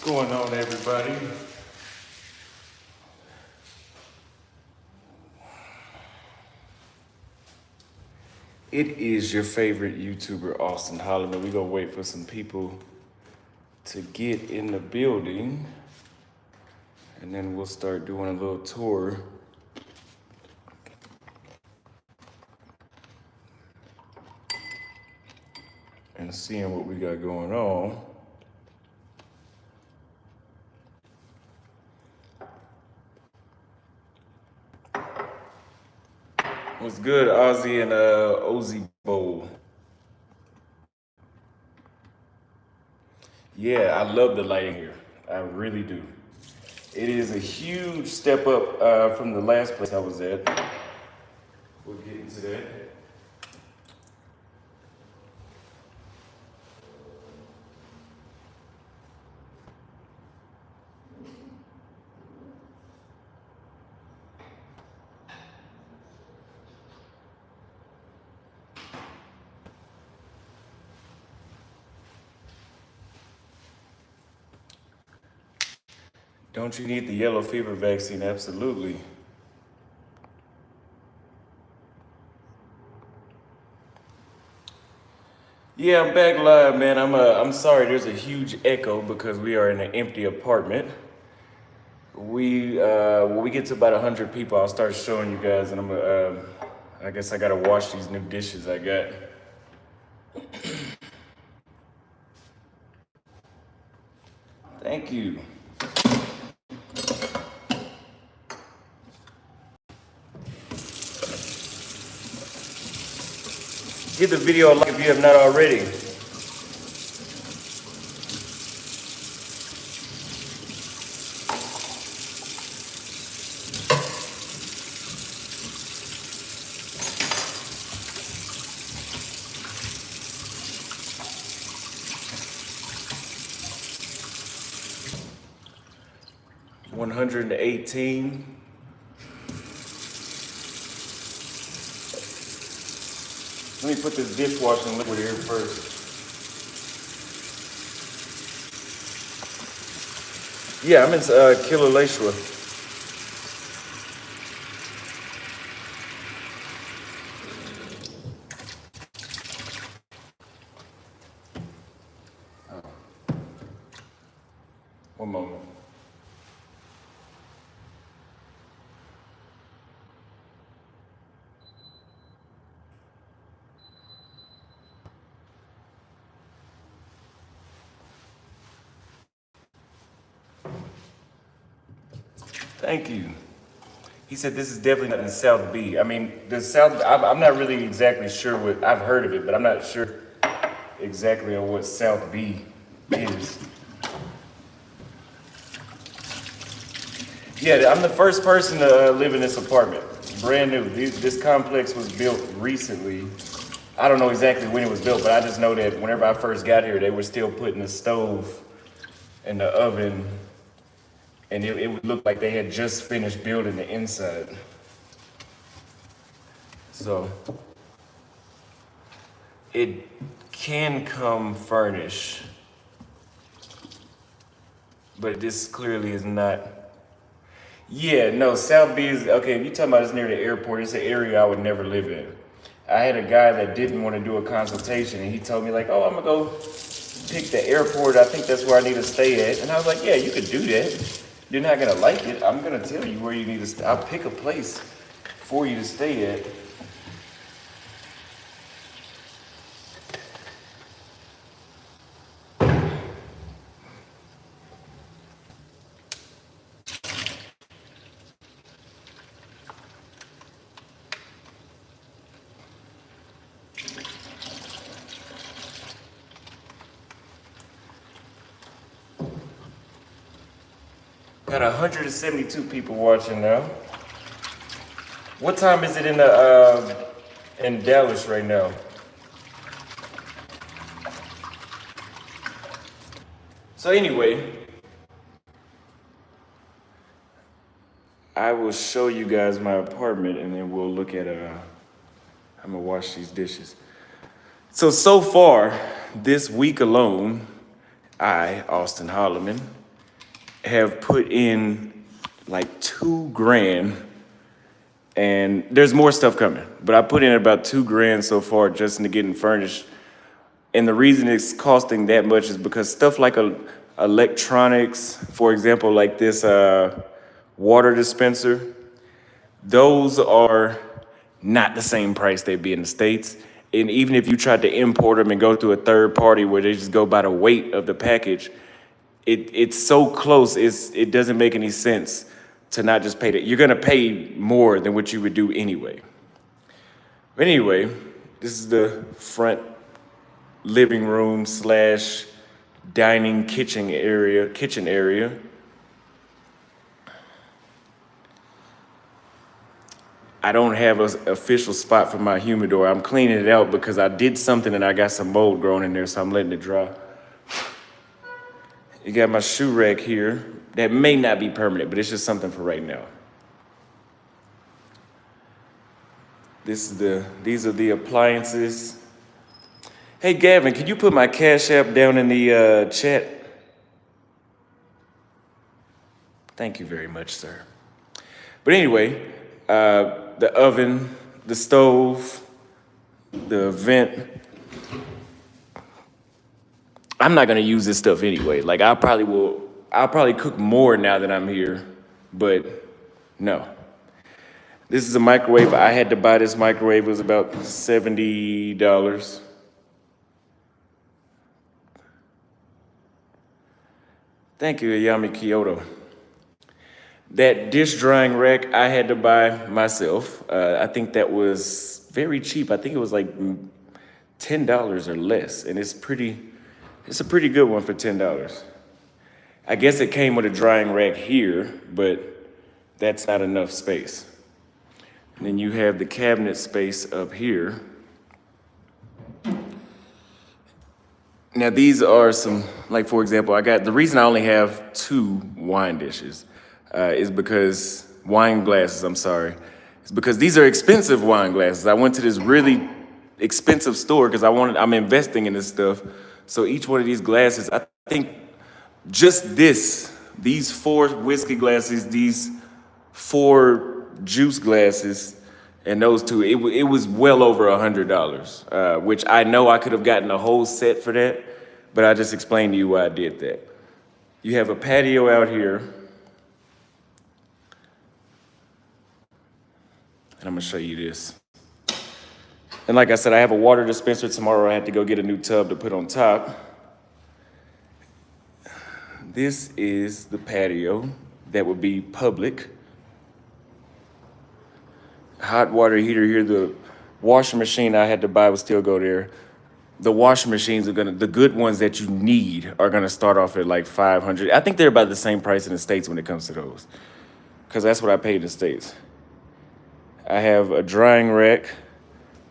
Going on, everybody? It is your favorite YouTuber, Austin Holloman. We're gonna wait for some people to get in the building, and then we'll start doing a little tour. And seeing what we got going on. What's good, Ozzy and Ozzy Bowl? Yeah, I love the lighting here. I really do. It is a huge step up from the last place I was at. We'll get into that. Don't you need the yellow fever vaccine? Absolutely. Yeah, I'm back live, man. I'm sorry. There's a huge echo because we are in an empty apartment. When we get to about 100 people, I'll start showing you guys, and I guess I gotta wash these new dishes I got. Thank you. Give the video a like if you have not already. $118. Let me put this dishwashing liquid here first. Yeah, I'm in Kilauea. One moment. Thank you. He said this is definitely not in South B. I mean, the South, I'm not really exactly sure what, I've heard of it, but I'm not sure exactly on what South B is. Yeah, I'm the first person to live in this apartment. Brand new. This complex was built recently. I don't know exactly when it was built, but I just know that whenever I first got here, they were still putting the stove in the oven, and it would look like they had just finished building the inside. So it can come furnished, but this clearly is not. Yeah, no, South B is, okay, if you're talking about it's near the airport, it's an area I would never live in. I had a guy that didn't want to do a consultation, and he told me like, oh, I'm gonna go pick the airport, I think that's where I need to stay at. And I was like, yeah, you could do that. You're not gonna like it. I'm gonna tell you where you need to stay. I'll pick a place for you to stay at. Got 172 people watching now. What time is it in Dallas right now? So anyway, I will show you guys my apartment, and then we'll look at I'm gonna wash these dishes. So far, this week alone, I, Austin Holloman, have put in like $2,000, and there's more stuff coming, but I put in about $2,000 so far just into getting furnished. And the reason it's costing that much is because stuff like electronics, for example, like this water dispenser, those are not the same price they'd be in the States. And even if you tried to import them and go through a third party where they just go by the weight of the package, it's so close, it doesn't make any sense to not just pay that. You're gonna pay more than what you would do anyway. But anyway, this is the front living room slash dining kitchen area. I don't have an official spot for my humidor. I'm cleaning it out because I did something and I got some mold growing in there, so I'm letting it dry. You got my shoe rack here. That may not be permanent, but it's just something for right now. These are the appliances. Hey Gavin, can you put my Cash App down in the chat? Thank you very much, sir. But anyway, the oven, the stove, the vent. I'm not gonna use this stuff anyway. Like I'll probably cook more now that I'm here, but no. This is a microwave. I had to buy this microwave. It was about $70. Thank you, Ayami Kyoto. That dish drying rack I had to buy myself. I think that was very cheap. I think it was like $10 or less, and it's a pretty good one for $10. I guess it came with a drying rack here, but that's not enough space. And then you have the cabinet space up here. Now these are some, like for example, the reason I only have 2 wine dishes is because, wine glasses, I'm sorry. It's because these are expensive wine glasses. I went to this really expensive store because I'm investing in this stuff. So each one of these glasses, I think just these 4 whiskey glasses, these 4 juice glasses, and those 2, it was well over $100, which I know I could have gotten a whole set for that, but I just explained to you why I did that. You have a patio out here, and I'm gonna show you this. And like I said, I have a water dispenser. Tomorrow I had to go get a new tub to put on top. This is the patio that would be public. Hot water heater here. The washing machine I had to buy would still go there. The washing machines the good ones that you need are gonna start off at like $500. I think they're about the same price in the States when it comes to those, because that's what I paid in the States. I have a drying rack,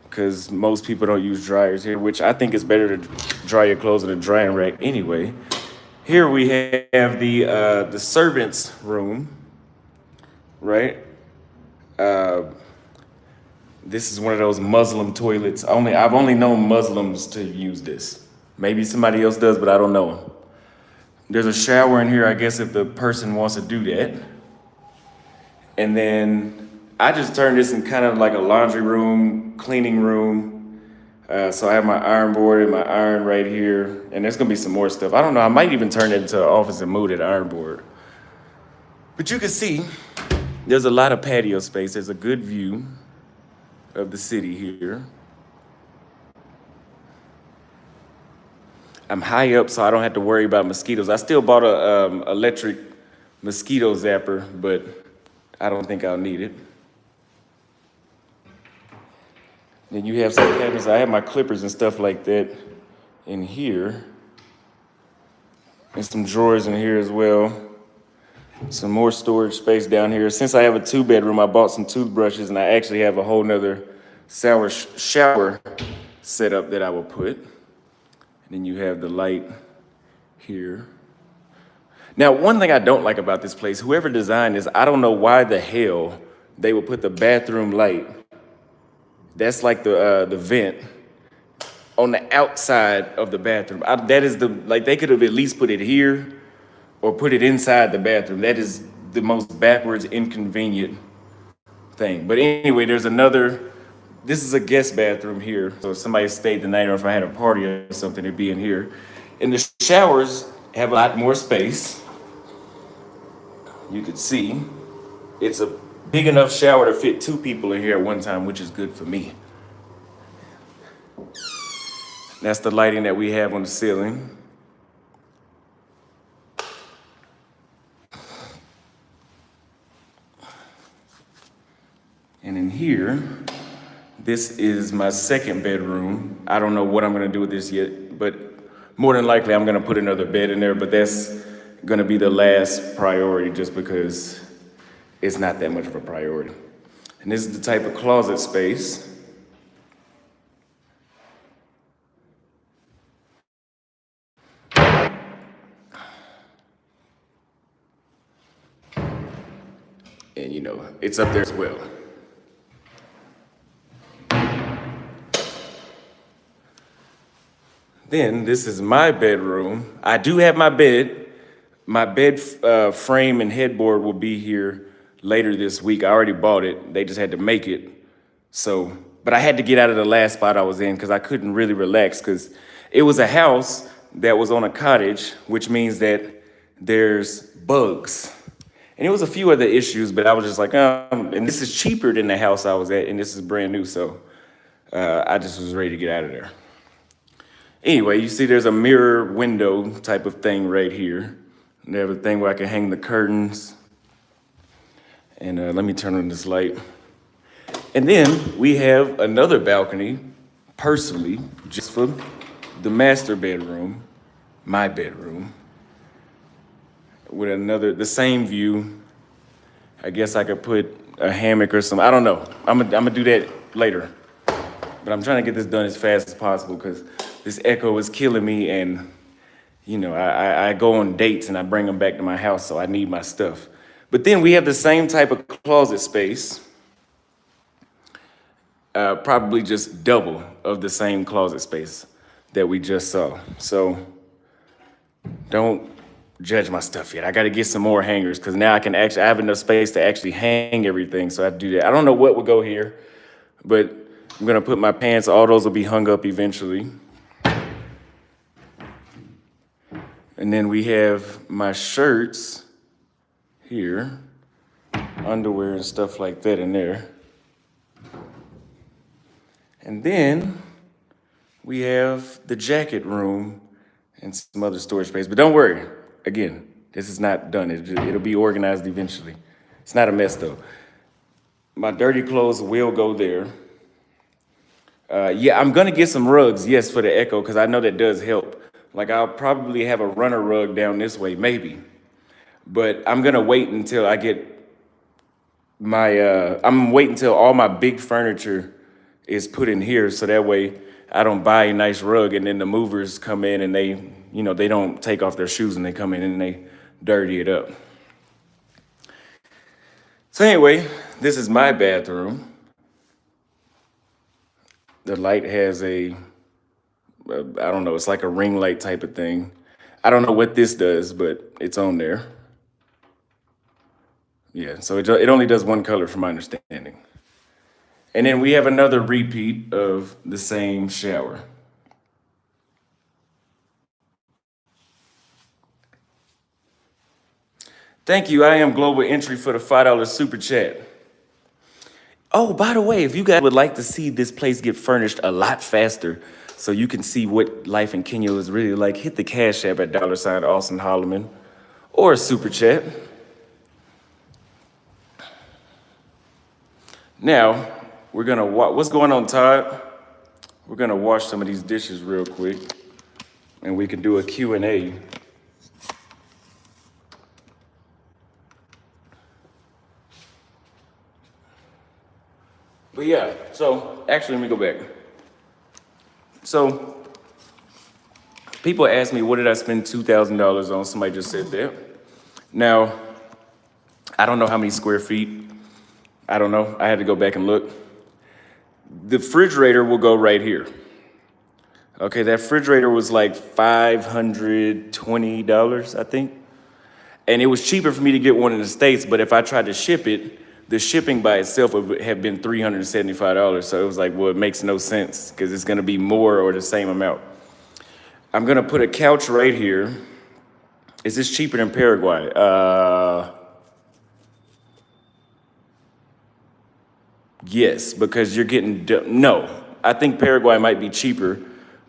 because most people don't use dryers here, which I think it's better to dry your clothes in a drying rack anyway. Here we have the servants' room, right? This is one of those Muslim toilets. I've only known Muslims to use this. Maybe somebody else does, but I don't know. There's a shower in here, I guess, if the person wants to do that. And then I just turned this in kind of like a laundry room, cleaning room. So I have my iron board and my iron right here, and there's gonna be some more stuff. I don't know, I might even turn it into an office and move that iron board. But you can see, there's a lot of patio space. There's a good view of the city here. I'm high up, so I don't have to worry about mosquitoes. I still bought a electric mosquito zapper, but I don't think I'll need it. Then you have some cabinets. I have my clippers and stuff like that in here. And some drawers in here as well. Some more storage space down here. Since I have a 2-bedroom, I bought some toothbrushes, and I actually have a whole nother shower setup that I will put. And then you have the light here. Now, one thing I don't like about this place, whoever designed this, I don't know why the hell they would put the bathroom light, that's like the vent, on the outside of the bathroom. They could have at least put it here or put it inside the bathroom. That is the most backwards, inconvenient thing. But anyway, this is a guest bathroom here. So if somebody stayed the night or if I had a party or something, it'd be in here. And the showers have a lot more space. You could see it's a big enough shower to fit 2 people in here at one time, which is good for me. That's the lighting that we have on the ceiling. And in here, this is my second bedroom. I don't know what I'm gonna do with this yet, but more than likely I'm gonna put another bed in there, but that's gonna be the last priority just because it's not that much of a priority. And this is the type of closet space. And you know, it's up there as well. Then this is my bedroom. I do have my bed. My bed frame and headboard will be here later this week. I already bought it. They just had to make it. So, but I had to get out of the last spot I was in because I couldn't really relax because it was a house that was on a cottage, which means that there's bugs. And it was a few other issues, but I was just like, and this is cheaper than the house I was at, and this is brand new, so I just was ready to get out of there. Anyway, you see there's a mirror window type of thing right here. And they have a thing where I can hang the curtains. And let me turn on this light. And then we have another balcony, personally, just for the master bedroom, my bedroom, with the same view. I guess I could put a hammock or something. I don't know. I'm gonna do that later. But I'm trying to get this done as fast as possible because this echo is killing me, and you know, I go on dates and I bring them back to my house, so I need my stuff. But then we have the same type of closet space, probably just double of the same closet space that we just saw. So don't judge my stuff yet. I got to get some more hangers because now I have enough space to actually hang everything, so I have to do that. I don't know what will go here, but I'm gonna put my pants, all those will be hung up eventually. And then we have my shirts here, underwear and stuff like that in there. And then we have the jacket room and some other storage space. But don't worry, again, this is not done. It'll be organized eventually. It's not a mess though. My dirty clothes will go there. Yeah, I'm gonna get some rugs, yes, for the echo, because I know that does help. Like I'll probably have a runner rug down this way, maybe. But I'm gonna wait until I get I'm waiting until all my big furniture is put in here, so that way I don't buy a nice rug and then the movers come in and they don't take off their shoes and they come in and they dirty it up. So anyway, this is my bathroom. The light has I don't know, it's like a ring light type of thing. I don't know what this does, but it's on there. Yeah, so it only does one color from my understanding. And then we have another repeat of the same shower. Thank you, I am Global Entry for the $5 super chat. Oh, by the way, if you guys would like to see this place get furnished a lot faster, so you can see what life in Kenya is really like, hit the Cash App at $ Austin Holloman or a super chat. Now, we're gonna what's going on, Todd? We're gonna wash some of these dishes real quick and we can do a Q&A. But yeah, so actually, let me go back. So people ask me, what did I spend $2,000 on? Somebody just said that. Now, I don't know how many square feet. I don't know. I had to go back and look. The refrigerator will go right here. Okay, that refrigerator was like $520, I think. And it was cheaper for me to get one in the States, but if I tried to ship it, the shipping by itself would have been $375. So it was like, well, it makes no sense because it's gonna be more or the same amount. I'm gonna put a couch right here. Is this cheaper than Paraguay? Yes, because you're getting, no, I think Paraguay might be cheaper,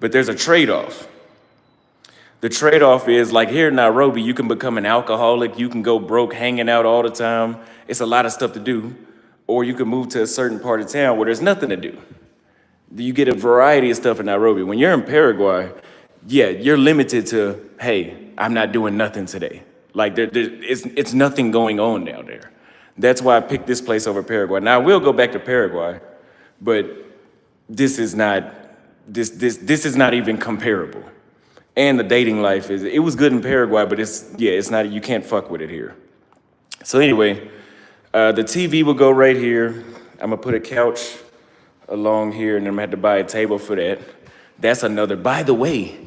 but there's a trade-off. The trade-off is like here in Nairobi, you can become an alcoholic, you can go broke hanging out all the time. It's a lot of stuff to do. Or you can move to a certain part of town where there's nothing to do. You get a variety of stuff in Nairobi. When you're in Paraguay, yeah, you're limited to, hey, I'm not doing nothing today. Like it's nothing going on down there. That's why I picked this place over Paraguay. Now I will go back to Paraguay, but this is not even comparable. And the dating life it was good in Paraguay, but it's not, you can't fuck with it here. So anyway, the TV will go right here. I'm gonna put a couch along here and then I'm gonna have to buy a table for that. That's another, by the way,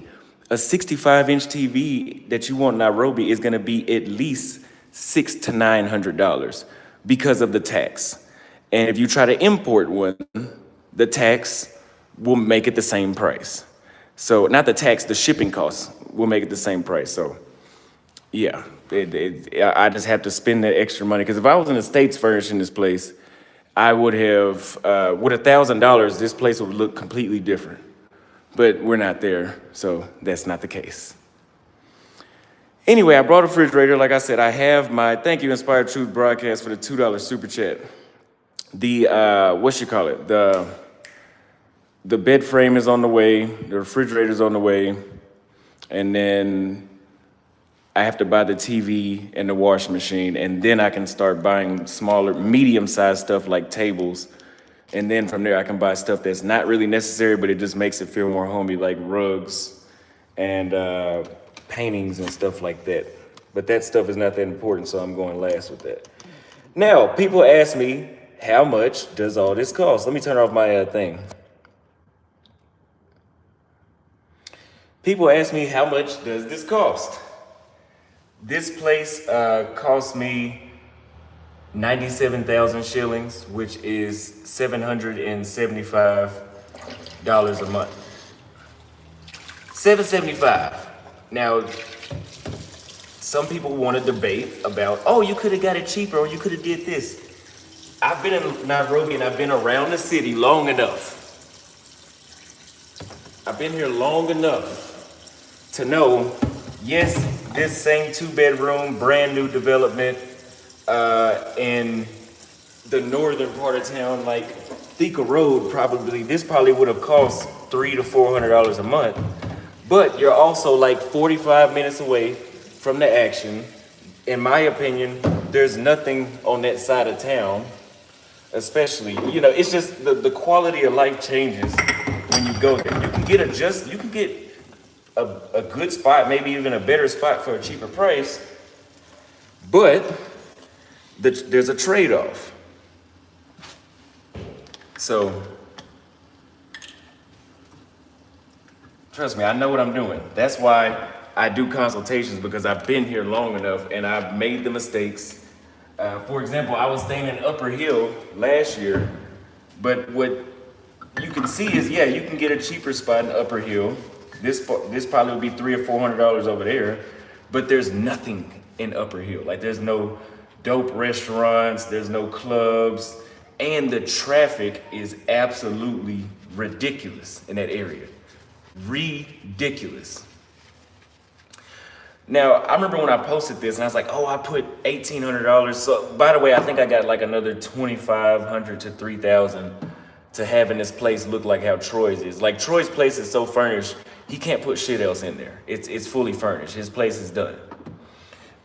a 65-inch TV that you want in Nairobi is gonna be at least $600 to $900 because of the tax. And if you try to import one, the tax will make it the same price. So not the tax, the shipping costs will make it the same price. So yeah, I just have to spend that extra money. Because if I was in the States furnishing this place, I would have, with $1,000, this place would look completely different. But we're not there, so that's not the case. Anyway, I brought a refrigerator. Like I said, I have my Thank You Inspired Truth broadcast for the $2 super chat. The, the bed frame is on the way, the refrigerator's on the way, and then I have to buy the TV and the washing machine, and then I can start buying smaller, medium-sized stuff like tables, and then from there I can buy stuff that's not really necessary, but it just makes it feel more homey, like rugs and paintings and stuff like that. But that stuff is not that important, so I'm going last with that. Now, people ask me, how much does all this cost? Let me turn off my thing. People ask me, how much does this cost? This place cost me 97,000 shillings, which is $775 a month. $775. Now, some people want to debate about, oh, you could have got it cheaper or you could have did this. I've been in Nairobi and I've been around the city long enough. I've been here long enough to know, yes, this same 2-bedroom, brand new development in the northern part of town, like Thika Road, this probably would have cost $300 to $400 a month. But you're also like 45 minutes away from the action. In my opinion, there's nothing on that side of town, especially, it's just the quality of life changes when you go there. You can get a good spot, maybe even a better spot for a cheaper price, but there's a trade-off. So, trust me, I know what I'm doing. That's why I do consultations, because I've been here long enough and I've made the mistakes. For example, I was staying in Upper Hill last year, but what you can see is, yeah, you can get a cheaper spot in Upper Hill. This probably would be $300 or $400 over there, but there's nothing in Upper Hill. Like there's no dope restaurants, there's no clubs, and the traffic is absolutely ridiculous in that area. Ridiculous. Now, I remember when I posted this and I was like, oh, I put $1,800. So by the way, I think I got like another $2,500 to $3,000 to having this place look like how Troy's is. Like Troy's place is so furnished, he can't put shit else in there. It's fully furnished. His place is done.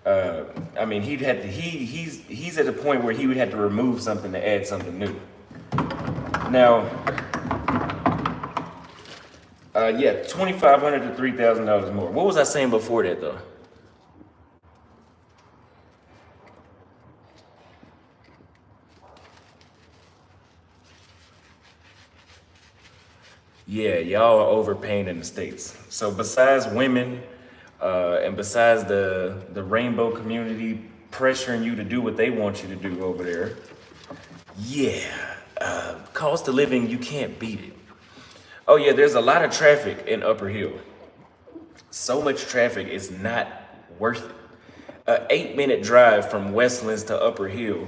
I mean, he's at the point where he would have to remove something to add something new. Now, yeah, $2,500 to $3,000 more. What was I saying before that though? Yeah, y'all are overpaying in the States. So besides women, And besides the rainbow community pressuring you to do what they want you to do over there, cost of living, you can't beat it. Oh yeah, there's a lot of traffic in Upper Hill. So much traffic is not worth it. An 8-minute drive from Westlands to Upper Hill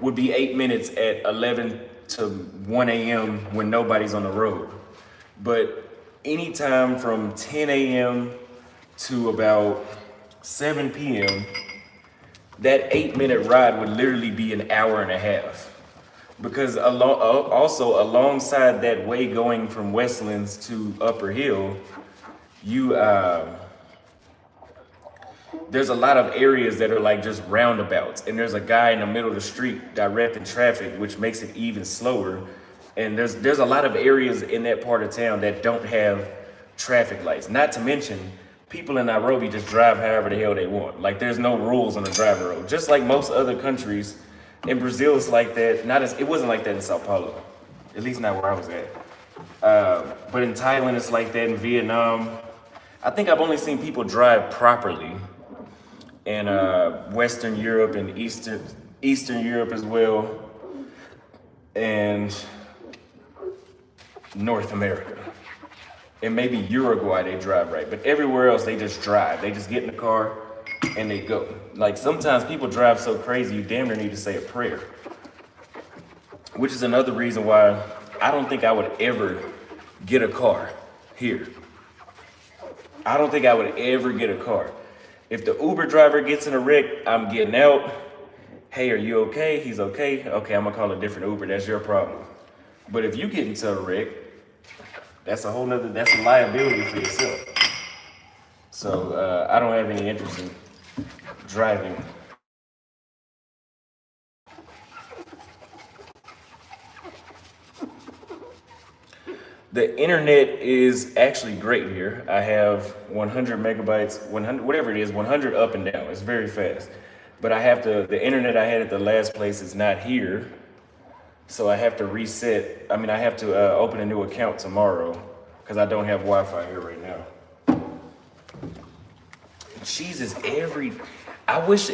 would be 8 minutes at 11 to 1 a.m. when nobody's on the road. But anytime from 10 a.m. to about 7 p.m., that 8-minute ride would literally be an hour and a half. Because also alongside that way going from Westlands to Upper Hill, there's a lot of areas that are like just roundabouts, and there's a guy in the middle of the street directing traffic, which makes it even slower. And there's a lot of areas in that part of town that don't have traffic lights. Not to mention, people in Nairobi just drive however the hell they want. Like there's no rules on the driver road. Just like most other countries, in Brazil it's like that. It wasn't like that in Sao Paulo, at least not where I was at. But in Thailand it's like that. In Vietnam, I think I've only seen people drive properly in Western Europe and Eastern Europe as well, and North America. And maybe Uruguay they drive right, but everywhere else they just drive. They just get in the car and they go. Like sometimes people drive so crazy you damn near need to say a prayer. Which is another reason why I don't think I would ever get a car here. I don't think I would ever get a car. If the Uber driver gets in a wreck, I'm getting out. Hey, are you okay? He's okay. Okay, I'm gonna call a different Uber. That's your problem. But if you get into a wreck, that's a liability for yourself. So I don't have any interest in driving. The internet is actually great here. I have 100 megabytes, 100, whatever it is, 100 up and down. It's very fast. But the internet I had at the last place is not here. So I have to reset. I have to open a new account tomorrow because I don't have Wi-Fi here right now. Jesus, I wish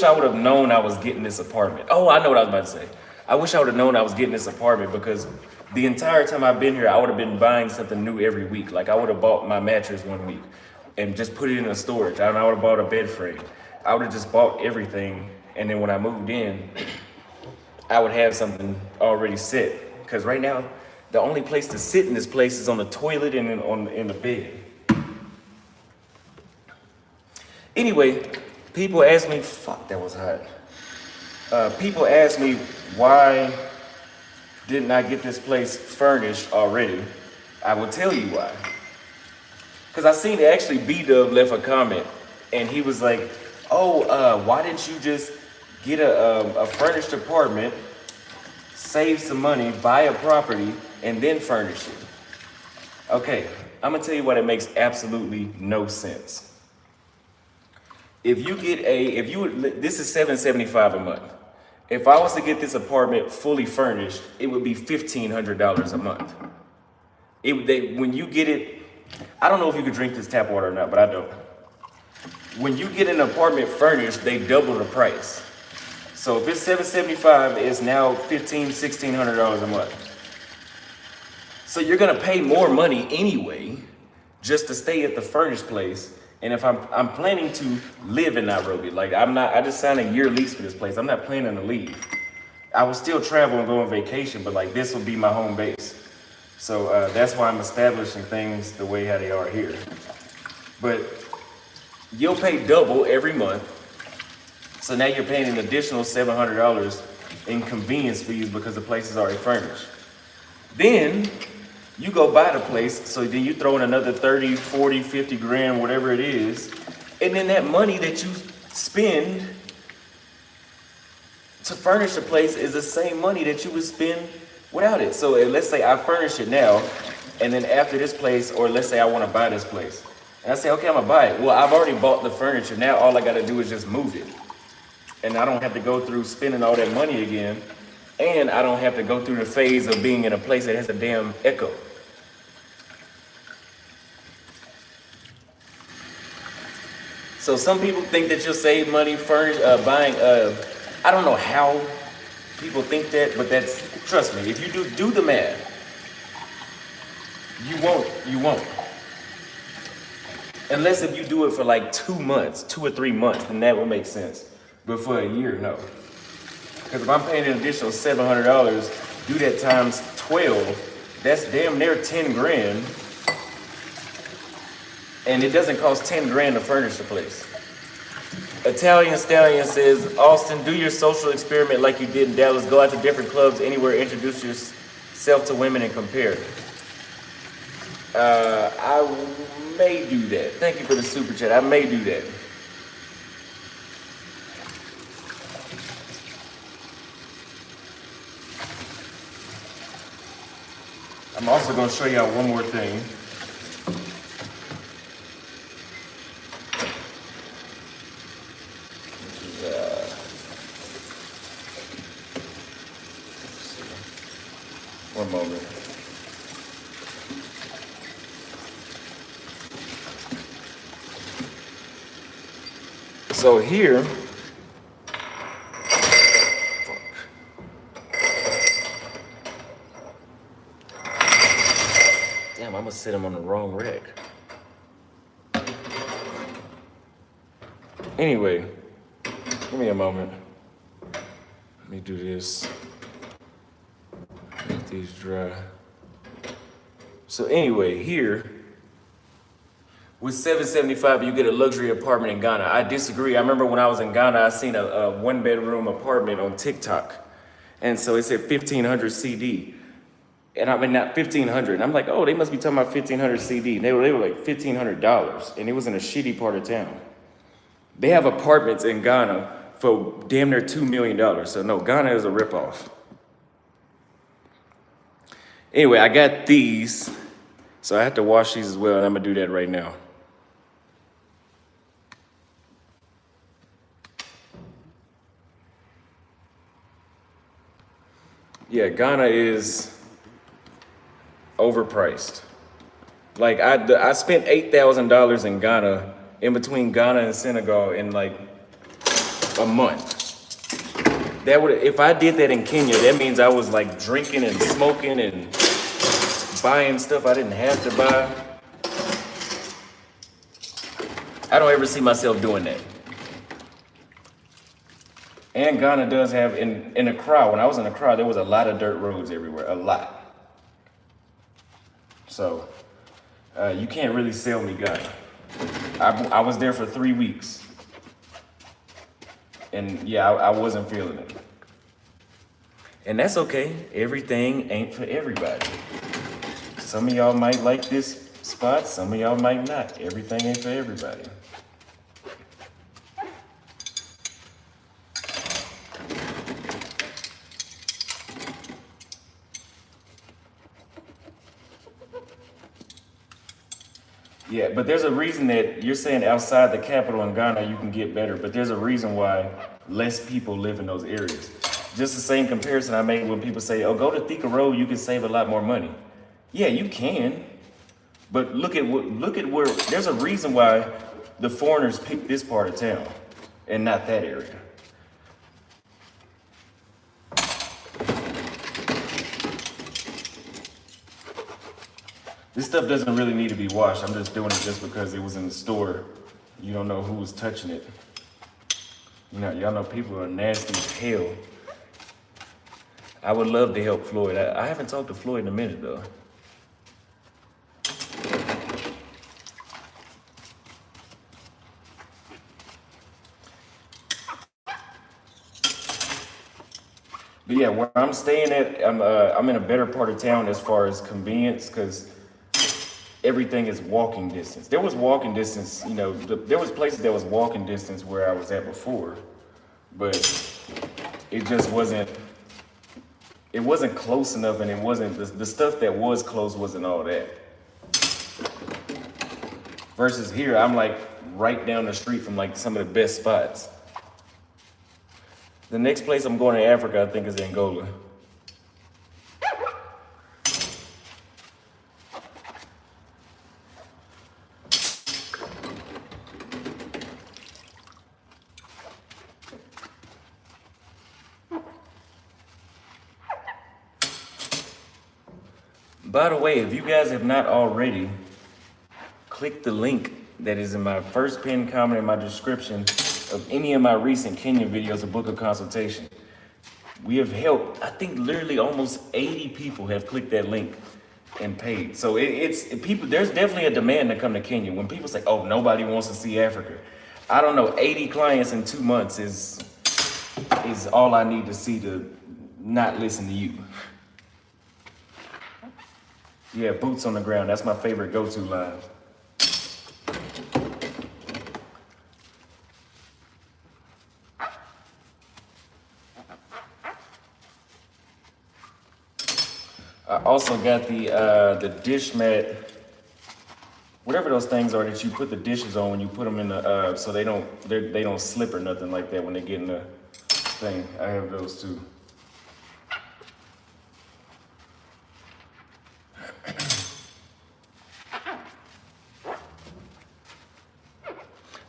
I would have known I was getting this apartment. Oh, I know what I was about to say. I wish I would have known I was getting this apartment because the entire time I've been here, I would have been buying something new every week. Like I would have bought my mattress one week and just put it in a storage. I would have bought a bed frame. I would have just bought everything. And then when I moved in, I would have something already set. Because right now, the only place to sit in this place is on the toilet and in the bed. Anyway, people ask me, fuck, that was hot. People ask me why didn't I get this place furnished already. I will tell you why. Because I seen actually B-Dub left a comment and he was like, why didn't you just get a furnished apartment, save some money, buy a property, and then furnish it? Okay, I'm gonna tell you why that makes absolutely no sense. This is $775 a month. If I was to get this apartment fully furnished, it would be $1,500 a month. When you get it, I don't know if you could drink this tap water or not, but I don't. When you get an apartment furnished, they double the price. So if it's $775, it's now $1,600 a month. So you're gonna pay more money anyway, just to stay at the furnished place. And if I'm planning to live in Nairobi, I just signed a year lease for this place. I'm not planning to leave. I will still travel and go on vacation, but this will be my home base. So that's why I'm establishing things the way how they are here. But you'll pay double every month. So now you're paying an additional $700 in convenience fees because the place is already furnished. Then you go buy the place, so then you throw in another 30, 40, 50 grand, whatever it is. And then that money that you spend to furnish the place is the same money that you would spend without it. So let's say I furnish it now, and then after this place, or let's say I want to buy this place. And I say, okay, I'm gonna buy it. Well, I've already bought the furniture. Now all I gotta do is just move it. And I don't have to go through spending all that money again. And I don't have to go through the phase of being in a place that has a damn echo. So some people think that you'll save money buying. I don't know how people think that, but that's, trust me. If you do the math, you won't. You won't. Unless if you do it for like 2 months, 2 or 3 months, then that will make sense. But for a year, no. Because if I'm paying an additional $700, do that times 12, that's damn near 10 grand. And it doesn't cost 10 grand to furnish the place. Italian Stallion says, Austin, do your social experiment like you did in Dallas. Go out to different clubs anywhere, introduce yourself to women and compare. I may do that. Thank you for the super chat. I may do that. I'm also going to show y'all one more thing. One moment. So here, damn, I'm gonna set him on the wrong rack. Anyway, give me a moment. Let me do this. Let these dry. So anyway, here, with $775, you get a luxury apartment in Ghana. I disagree. I remember when I was in Ghana, I seen a one-bedroom apartment on TikTok. And so it said 1,500 CD. And I mean, not 1,500. And I'm like, oh, they must be talking about 1,500 CD. And they were like $1,500. And it was in a shitty part of town. They have apartments in Ghana for damn near $2 million. So no, Ghana is a ripoff. Anyway, I got these. So I have to wash these as well, and I'm gonna do that right now. Yeah, Ghana is overpriced. Like I spent $8,000 in Ghana, in between Ghana and Senegal, in like a month. That would, if I did that in Kenya, that means I was like drinking and smoking and buying stuff I didn't have to buy. I don't ever see myself doing that. And Ghana does have, in Accra, when I was in Accra, there was a lot of dirt roads everywhere, a lot. So, you can't really sell me Ghana. I was there for 3 weeks. And yeah, I wasn't feeling it. And that's okay. Everything ain't for everybody. Some of y'all might like this spot, some of y'all might not. Everything ain't for everybody. Yeah, but there's a reason that you're saying outside the capital in Ghana you can get better, but there's a reason why less people live in those areas. Just the same comparison I made when people say, oh, go to Thika Road, you can save a lot more money. Yeah, you can, but look at where, there's a reason why the foreigners pick this part of town and not that area. This stuff doesn't really need to be washed. I'm just doing it just because it was in the store. You don't know who was touching it. You know, y'all know people are nasty as hell. I would love to help Floyd. I haven't talked to Floyd in a minute though. But yeah, where I'm staying at, I'm in a better part of town as far as convenience, because everything is walking distance. There was walking distance, you know, there was places that was walking distance where I was at before, but it just wasn't, it wasn't close enough, and it wasn't, the stuff that was close wasn't all that. Versus here, I'm like right down the street from like some of the best spots. The next place I'm going in Africa, I think, is Angola. By the way, if you guys have not already, click the link that is in my first pinned comment in my description of any of my recent Kenya videos, a book of consultation. We have helped, I think literally almost 80 people have clicked that link and paid. So it's people, there's definitely a demand to come to Kenya. When people say, oh, nobody wants to see Africa. I don't know, 80 clients in 2 months is all I need to see to not listen to you. Yeah, boots on the ground, that's my favorite go-to live. I also got the dish mat, whatever those things are that you put the dishes on when you put them in the so they don't slip or nothing like that when they get in the thing. I have those too.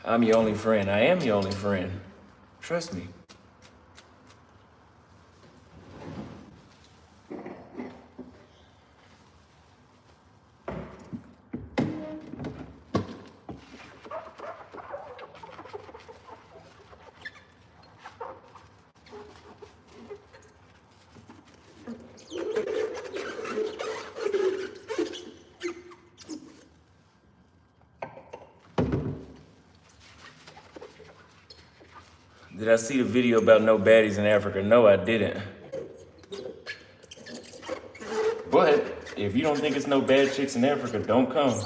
I'm your only friend. I am your only friend. Trust me. Did I see the video about no baddies in Africa? No, I didn't. But if you don't think it's no bad chicks in Africa, don't come.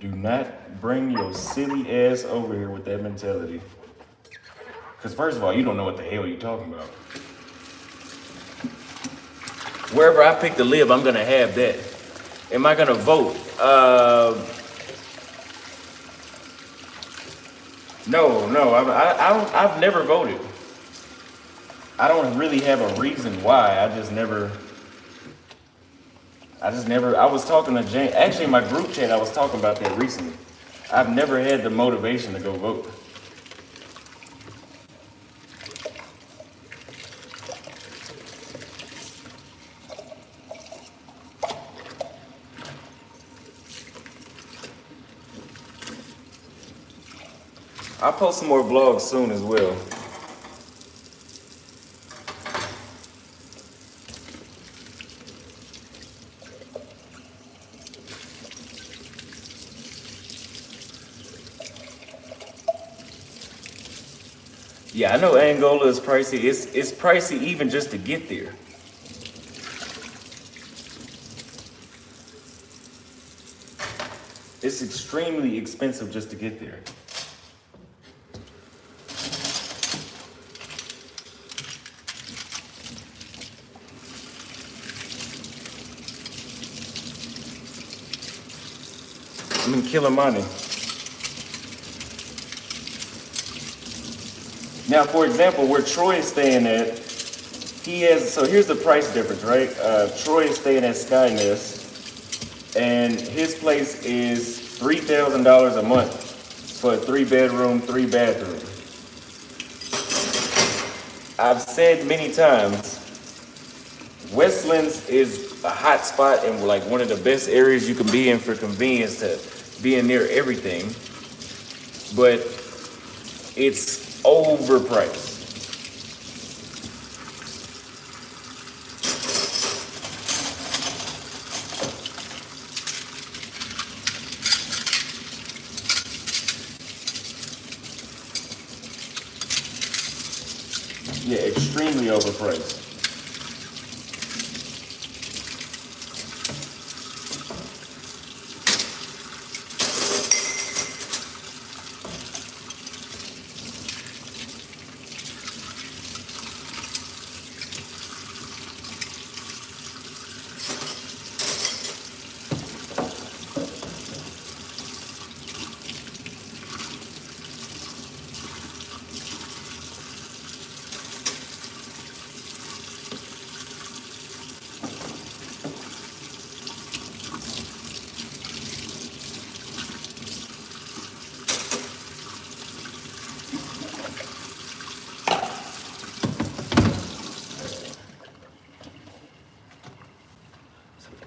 Do not bring your silly ass over here with that mentality. Because first of all, you don't know what the hell you're talking about. Wherever I pick to live, I'm gonna have that. Am I gonna vote? No, I've never voted. I don't really have a reason why. I was talking to Jane, actually in my group chat, I was talking about that recently. I've never had the motivation to go vote. I'll post some more vlogs soon as well. Yeah, I know Angola is pricey. It's pricey even just to get there. It's extremely expensive just to get there. I'm in Kilimani. Now, for example, where Troy is staying at, so here's the price difference, right? Troy is staying at Skynest, and his place is $3,000 a month for a 3-bedroom, 3-bathroom. I've said many times, Westlands is a hot spot and like one of the best areas you can be in for convenience to being near everything, but it's overpriced. Yeah, extremely overpriced.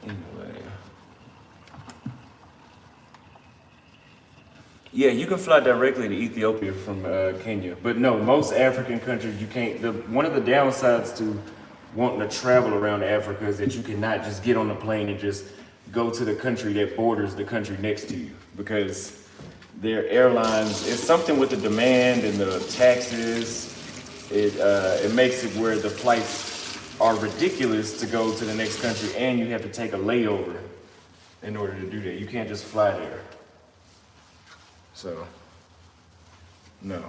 Anyway. Yeah, you can fly directly to Ethiopia from Kenya, but no, most African countries you can't. One of the downsides to wanting to travel around Africa is that you cannot just get on the plane and just go to the country that borders the country next to you, because their airlines, it's something with the demand and the taxes. It makes it where the flights are ridiculous to go to the next country, and you have to take a layover in order to do that. You can't just fly there. So, no.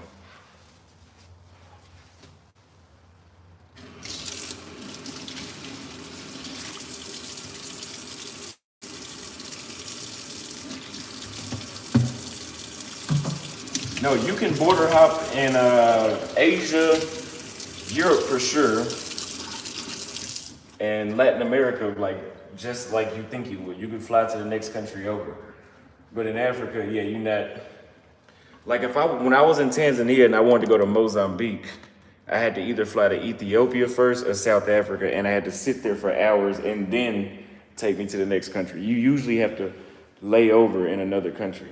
No, you can border hop in Asia, Europe for sure, and Latin America, like just like you think you would. You can fly to the next country over. But in Africa, yeah, you're not. Like when I was in Tanzania and I wanted to go to Mozambique, I had to either fly to Ethiopia first or South Africa, and I had to sit there for hours and then take me to the next country. You usually have to lay over in another country.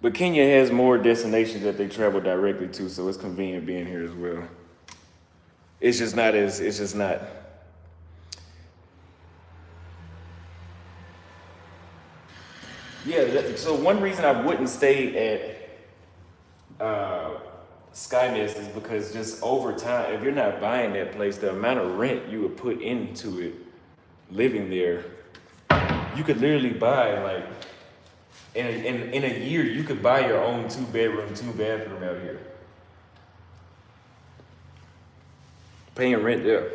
But Kenya has more destinations that they travel directly to, so it's convenient being here as well. It's just not. Yeah, so one reason I wouldn't stay at Skynest is because just over time, if you're not buying that place, the amount of rent you would put into it, living there, you could literally buy like, in a year, you could buy your own 2-bedroom, 2-bathroom out here. Paying rent there.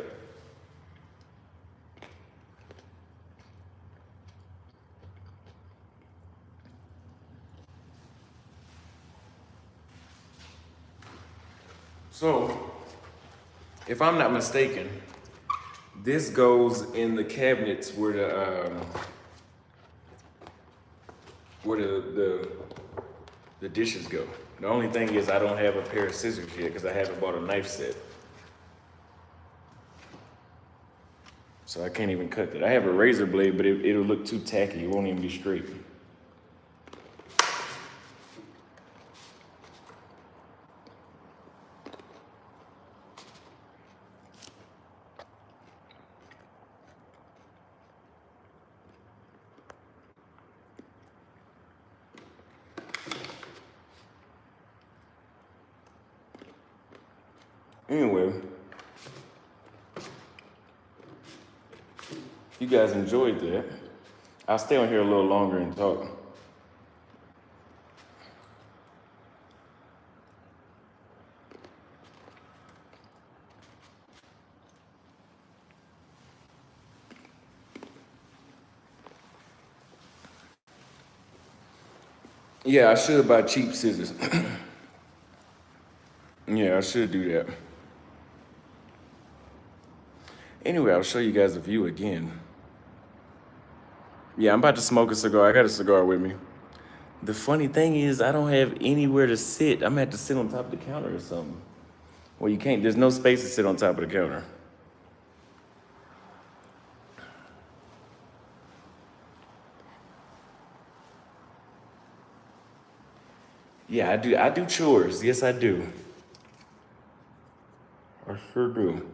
So, if I'm not mistaken, this goes in the cabinets where the dishes go. The only thing is I don't have a pair of scissors yet because I haven't bought a knife set. So I can't even cut that. I have a razor blade, but it'll look too tacky. It won't even be straight. Anyway, you guys enjoyed that. I'll stay on here a little longer and talk. Yeah, I should buy cheap scissors. Yeah, I should do that. Anyway, I'll show you guys the view again. Yeah, I'm about to smoke a cigar. I got a cigar with me. The funny thing is, I don't have anywhere to sit. I'm gonna have to sit on top of the counter or something. Well, you can't, there's no space to sit on top of the counter. Yeah, I do chores. Yes, I do. I sure do.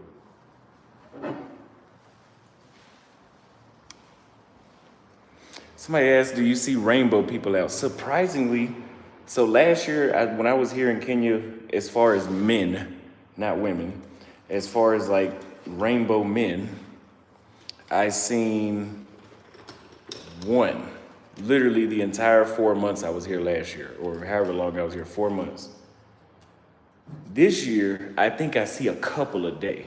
Somebody asked, do you see rainbow people out? Surprisingly, so last year when I was here in Kenya, as far as men, not women, as far as like rainbow men, I seen one. Literally the entire 4 months I was here last year, or however long I was here, 4 months. This year, I think I see a couple a day.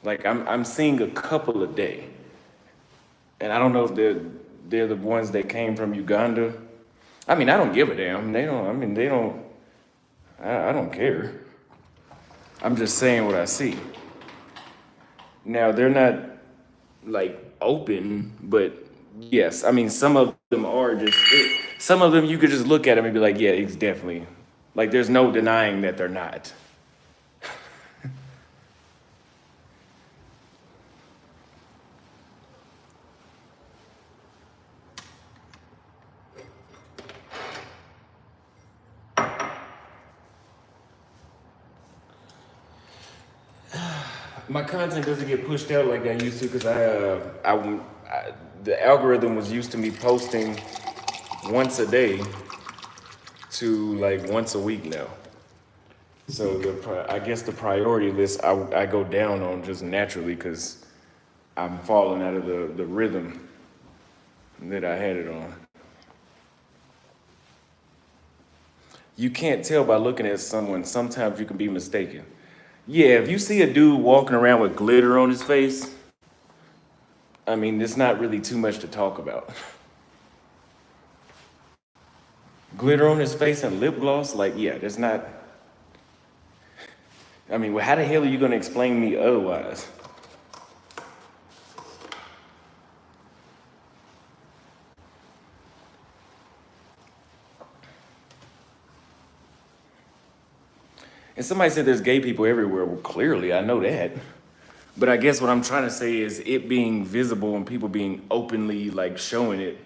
Like I'm seeing a couple a day. And I don't know if they're the ones that came from Uganda. I mean, I don't give a damn. I don't care. I'm just saying what I see. Now, they're not like open, but yes, I mean, some of them are some of them you could just look at them and be like, yeah, it's definitely, like there's no denying that they're not. My content doesn't get pushed out like I used to because the algorithm was used to me posting once a day to like once a week now. So I guess the priority list I go down on just naturally because I'm falling out of the rhythm that I had it on. You can't tell by looking at someone. Sometimes you can be mistaken. Yeah, if you see a dude walking around with glitter on his face, I mean, it's not really too much to talk about. Glitter on his face and lip gloss, like, yeah, there's not. I mean, well, how the hell are you gonna explain to me otherwise? And somebody said there's gay people everywhere. Well, clearly, I know that. But I guess what I'm trying to say is it being visible and people being openly like showing it.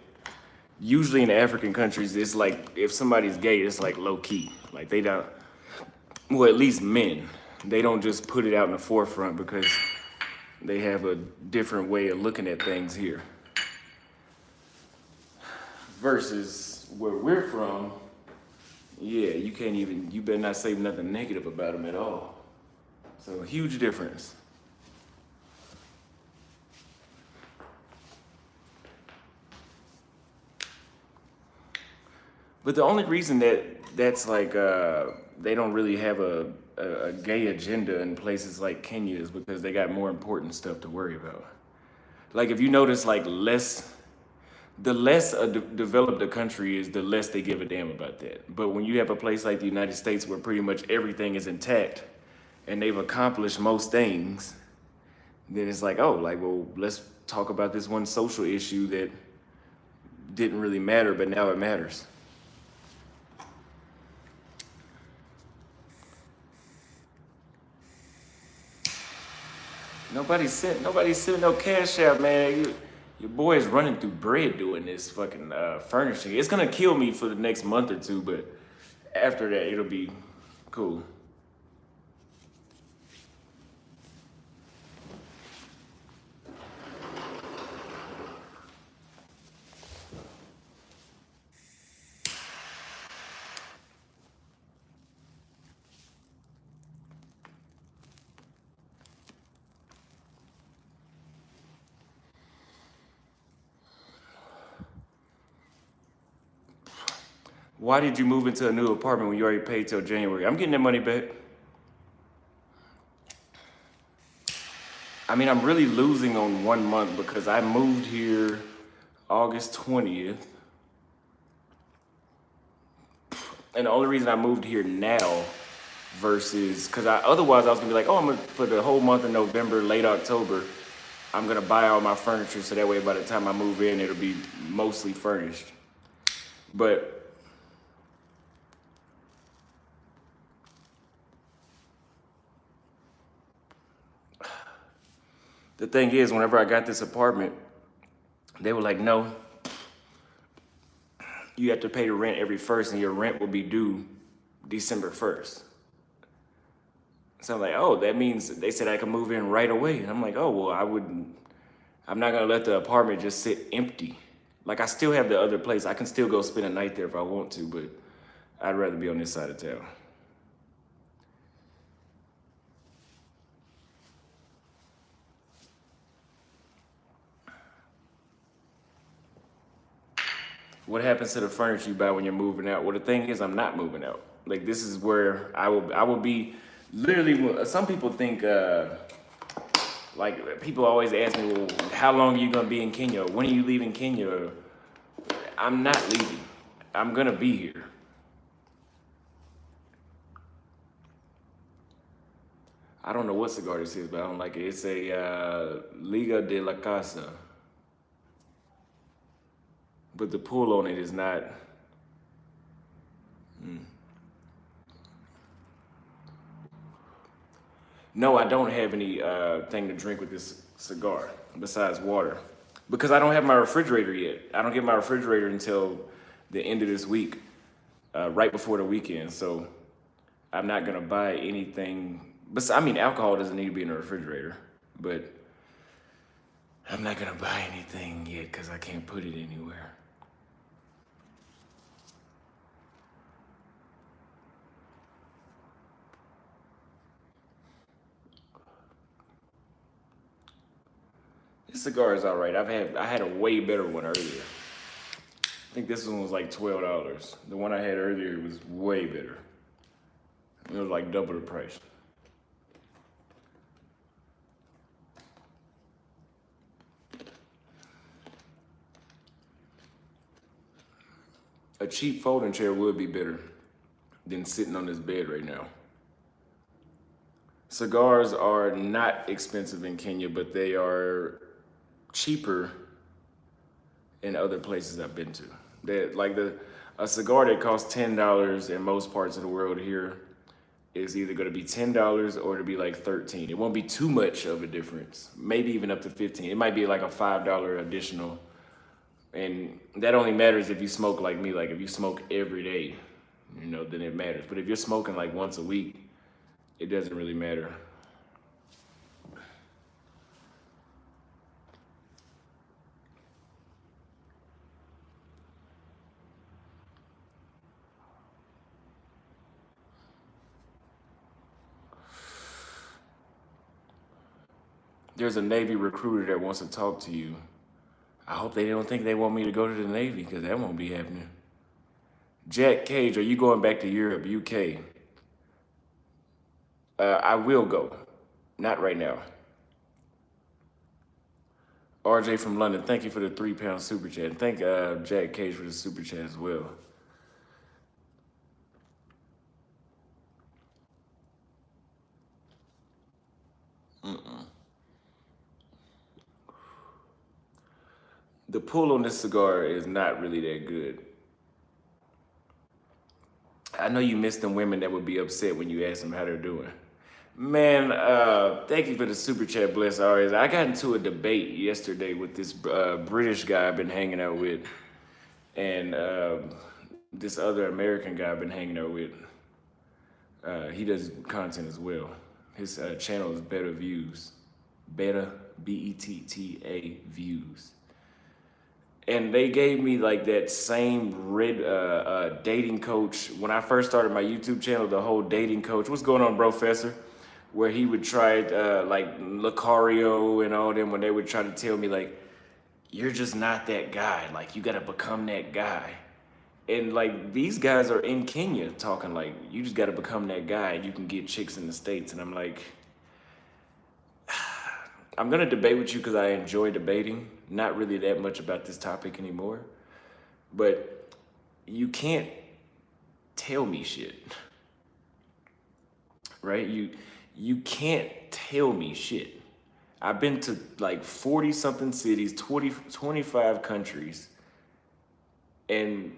Usually in African countries, it's like if somebody's gay, it's like low key. Like they don't, well, at least men, they don't just put it out in the forefront because they have a different way of looking at things here. Versus where we're from, yeah, you better not say nothing negative about them at all. So huge difference. But the only reason that's like they don't really have a gay agenda in places like Kenya is because they got more important stuff to worry about. Like if you notice, like the less developed a country is, the less they give a damn about that. But when you have a place like the United States where pretty much everything is intact and they've accomplished most things, then it's like, oh, like, well, let's talk about this one social issue that didn't really matter, but now it matters. Nobody sent no cash out, man. Your boy is running through bread doing this fucking furnishing. It's gonna kill me for the next month or two, but after that, it'll be cool. Why did you move into a new apartment when you already paid till January? I'm getting that money back. I mean, I'm really losing on 1 month because I moved here August 20th. And the only reason I moved here now versus, because otherwise I was gonna be like, oh, for the whole month of November, late October, I'm gonna buy all my furniture so that way by the time I move in, it'll be mostly furnished. But the thing is, whenever I got this apartment, they were like, no, you have to pay the rent every first and your rent will be due December 1st. So I'm like, oh, that means they said I can move in right away. And I'm like, oh, well, I'm not gonna let the apartment just sit empty. Like I still have the other place. I can still go spend a night there if I want to, but I'd rather be on this side of town. What happens to the furniture you buy when you're moving out? Well, the thing is, I'm not moving out. Like this is where I will be. Literally, some people think, like people always ask me, well, how long are you gonna be in Kenya? When are you leaving Kenya? I'm not leaving. I'm gonna be here. I don't know what cigar this is, but I don't like it. It's a Liga de la Casa. But the pull on it is not. No, I don't have any thing to drink with this cigar besides water because I don't have my refrigerator yet. I don't get my refrigerator until the end of this week, right before the weekend. So I'm not gonna buy anything But I mean, alcohol doesn't need to be in the refrigerator. But I'm not gonna buy anything yet because I can't put it anywhere. This cigar is all right. I had a way better one earlier. I think this one was like $12. The one I had earlier was way better. It was like double the price. A cheap folding chair would be better than sitting on this bed right now. Cigars are not expensive in Kenya, but they are cheaper in other places I've been to. A cigar that costs $10 in most parts of the world here is either going to be $10 or to be like $13. It won't be too much of a difference. Maybe even up to $15. It might be like a $5 additional, and that only matters if you smoke like me. Like if you smoke every day, then it matters. But if you're smoking like once a week, it doesn't really matter. There's a Navy recruiter that wants to talk to you. I hope they don't think they want me to go to the Navy, because that won't be happening. Jack Cage, are you going back to Europe, UK? I will go. Not right now. RJ from London, thank you for the £3 super chat. And thank Jack Cage for the super chat as well. The pull on this cigar is not really that good. I know you miss them women that would be upset when you ask them how they're doing. Man, thank you for the super chat, bless always. I got into a debate yesterday with this British guy I've been hanging out with, and this other American guy I've been hanging out with. He does content as well. His channel is Better Views. Beta, Betta Views. And they gave me like that same red dating coach. When I first started my YouTube channel, the whole dating coach, what's going on, Professor? Where he would try like Lucario and all them, when they would try to tell me like, you're just not that guy. Like you gotta become that guy. And like these guys are in Kenya talking like, you just gotta become that guy and you can get chicks in the States. And I'm like, I'm gonna debate with you because I enjoy debating. Not really that much about this topic anymore. But you can't tell me shit. Right? You can't tell me shit. I've been to like 40 something cities, 25 countries, and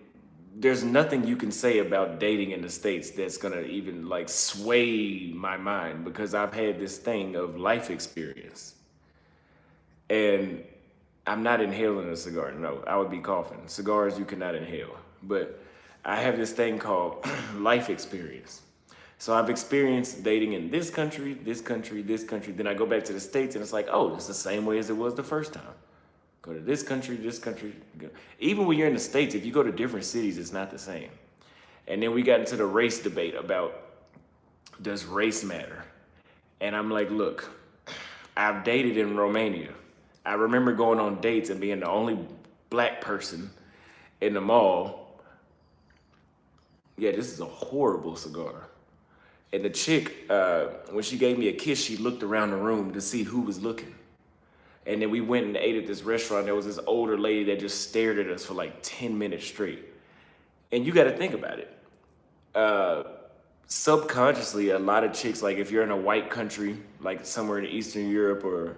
there's nothing you can say about dating in the States that's gonna even like sway my mind, because I've had this thing of life experience. And I'm not inhaling a cigar. No, I would be coughing. Cigars you cannot inhale. But I have this thing called life experience. So I've experienced dating in this country, this country, this country. Then I go back to the States and it's like, oh, it's the same way as it was the first time. Go to this country, this country. Even when you're in the States, if you go to different cities, it's not the same. And then we got into the race debate about, does race matter? And I'm like, look, I've dated in Romania. I remember going on dates and being the only black person in the mall. Yeah, this is a horrible cigar. And the chick, when she gave me a kiss, she looked around the room to see who was looking. And then we went and ate at this restaurant. There was this older lady that just stared at us for like 10 minutes straight. And you got to think about it. Subconsciously, a lot of chicks, like if you're in a white country, like somewhere in Eastern Europe or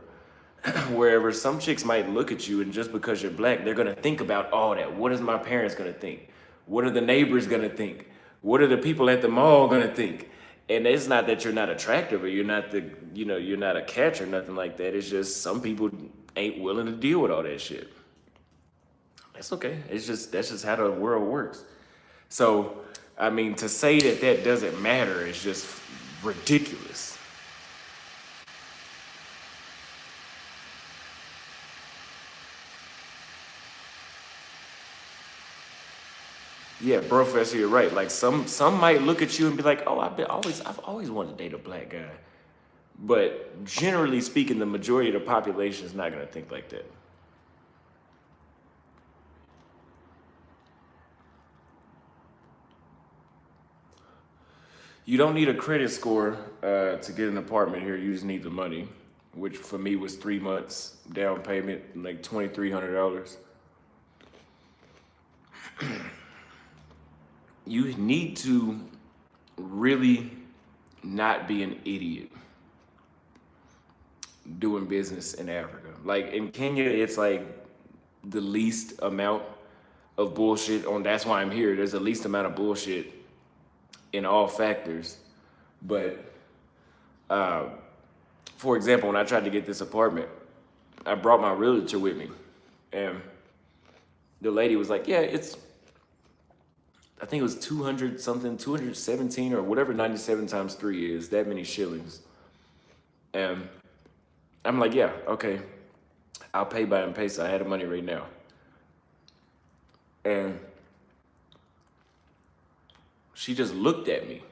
wherever, some chicks might look at you, and just because you're black, they're gonna think about all that. What is my parents gonna think? What are the neighbors gonna think? What are the people at the mall gonna think? And it's not that you're not attractive or you're not you're not a catch or nothing like that. It's just some people ain't willing to deal with all that shit. That's okay. That's just how the world works. So, I mean, to say that doesn't matter is just ridiculous. Yeah, bro, Professor, you're right. Like some might look at you and be like, "Oh, I've always wanted to date a black guy." But generally speaking, the majority of the population is not gonna think like that. You don't need a credit score to get an apartment here. You just need the money, which for me was 3 months down payment, like $2,300. You need to really not be an idiot doing business in Africa. Like in Kenya, it's like the least amount of bullshit on. That's why I'm here. There's the least amount of bullshit in all factors. But for example, when I tried to get this apartment, I brought my realtor with me, and the lady was like, "Yeah, I think it was 200 something, 217 or whatever 97 times 3 is, that many shillings." And I'm like, "Yeah, okay, I'll pay by M-Pesa. I had the money right now." And she just looked at me,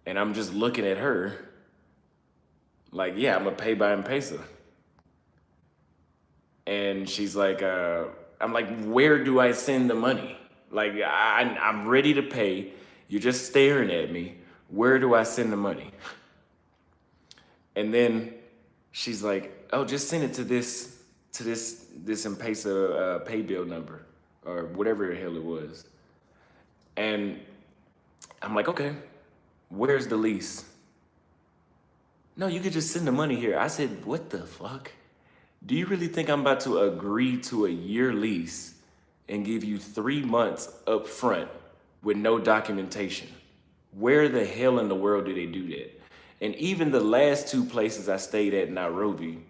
and I'm just looking at her like, "Yeah, I'm gonna pay by M-Pesa." And she's like, I'm like, "Where do I send the money? Like, I'm ready to pay. You're just staring at me. Where do I send the money?" And then she's like, "Oh, just send it to this M-Pesa pay bill number," or whatever the hell it was. And I'm like, "Okay, where's the lease?" "No, you could just send the money here." I said, "What the fuck? Do you really think I'm about to agree to a year lease and give you 3 months up front with no documentation? Where the hell in the world do they do that?" And even the last 2 places I stayed at in Nairobi,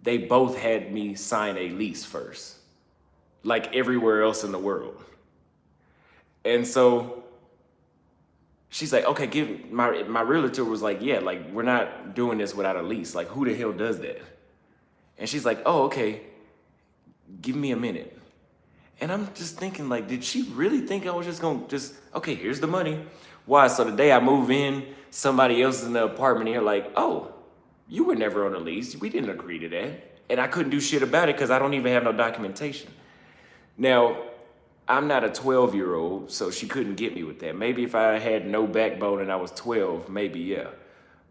they both had me sign a lease first, like everywhere else in the world. And so she's like, "Okay, give my realtor was like, yeah, like we're not doing this without a lease. Like, who the hell does that?" And she's like, "Oh, okay, give me a minute." And I'm just thinking, like, did she really think I was just gonna okay, here's the money. Why? So the day I move in, somebody else is in the apartment here, like, "Oh, you were never on a lease. We didn't agree to that." And I couldn't do shit about it because I don't even have no documentation. Now, I'm not a 12-year-old, so she couldn't get me with that. Maybe if I had no backbone and I was 12, maybe, yeah.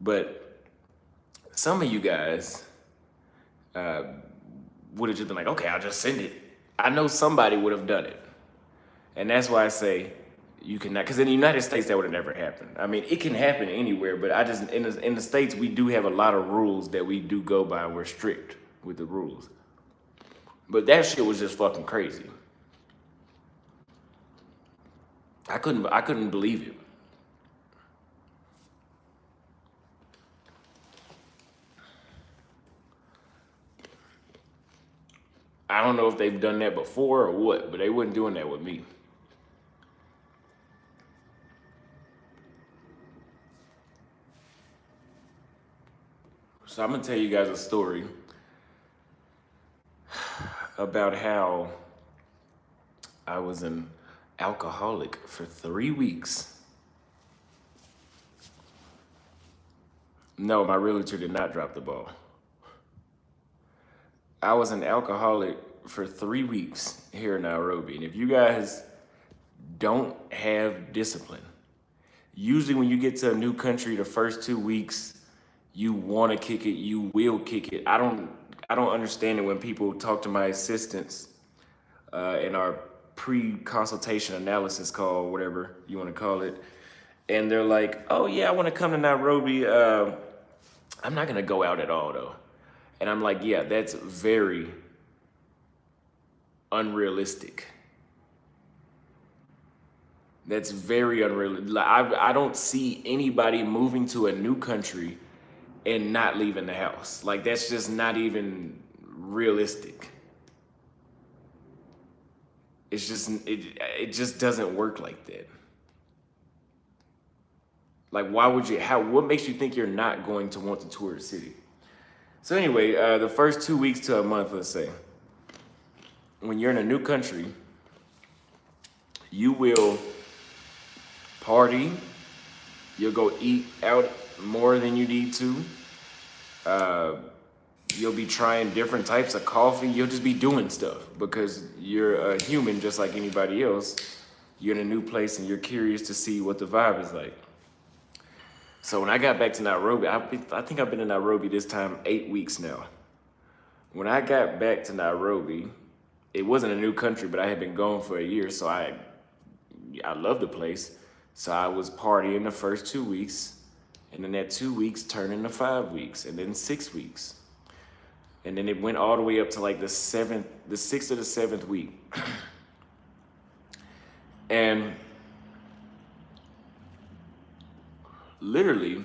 But some of you guys would have just been like, "Okay, I'll just send it." I know somebody would have done it. And that's why I say you cannot, because in the United States, that would have never happened. I mean, it can happen anywhere, but in the States, we do have a lot of rules that we do go by. We're strict with the rules. But that shit was just fucking crazy. I couldn't believe it. I don't know if they've done that before or what, but they weren't doing that with me. So I'm gonna tell you guys a story about how I was an alcoholic for 3 weeks. No, my realtor did not drop the ball. I was an alcoholic for 3 weeks here in Nairobi. And if you guys don't have discipline, usually when you get to a new country, the first 2 weeks, you want to kick it, you will kick it. I don't understand it when people talk to my assistants in our pre-consultation analysis call, whatever you want to call it, and they're like, "Oh yeah, I want to come to Nairobi. I'm not gonna go out at all though." And I'm like, "Yeah, that's very unrealistic. That's very unrealistic. I don't see anybody moving to a new country and not leaving the house. Like, that's just not even realistic. It's just, it just doesn't work like that. Like, why would you, what makes you think you're not going to want to tour the city?" So anyway, the first 2 weeks to a month, let's say, when you're in a new country, You will party. You'll go eat out more than you need to. You'll be trying different types of coffee. You'll just be doing stuff because you're a human just like anybody else. You're in a new place and you're curious to see what the vibe is like. So when I got back to Nairobi, I think I've been in Nairobi this time 8 weeks now. When I got back to Nairobi, it wasn't a new country, but I had been gone for a year, so I loved the place. So I was partying the first 2 weeks, and then that 2 weeks turned into 5 weeks, and then 6 weeks. And then it went all the way up to like the 6th or the 7th week. And literally,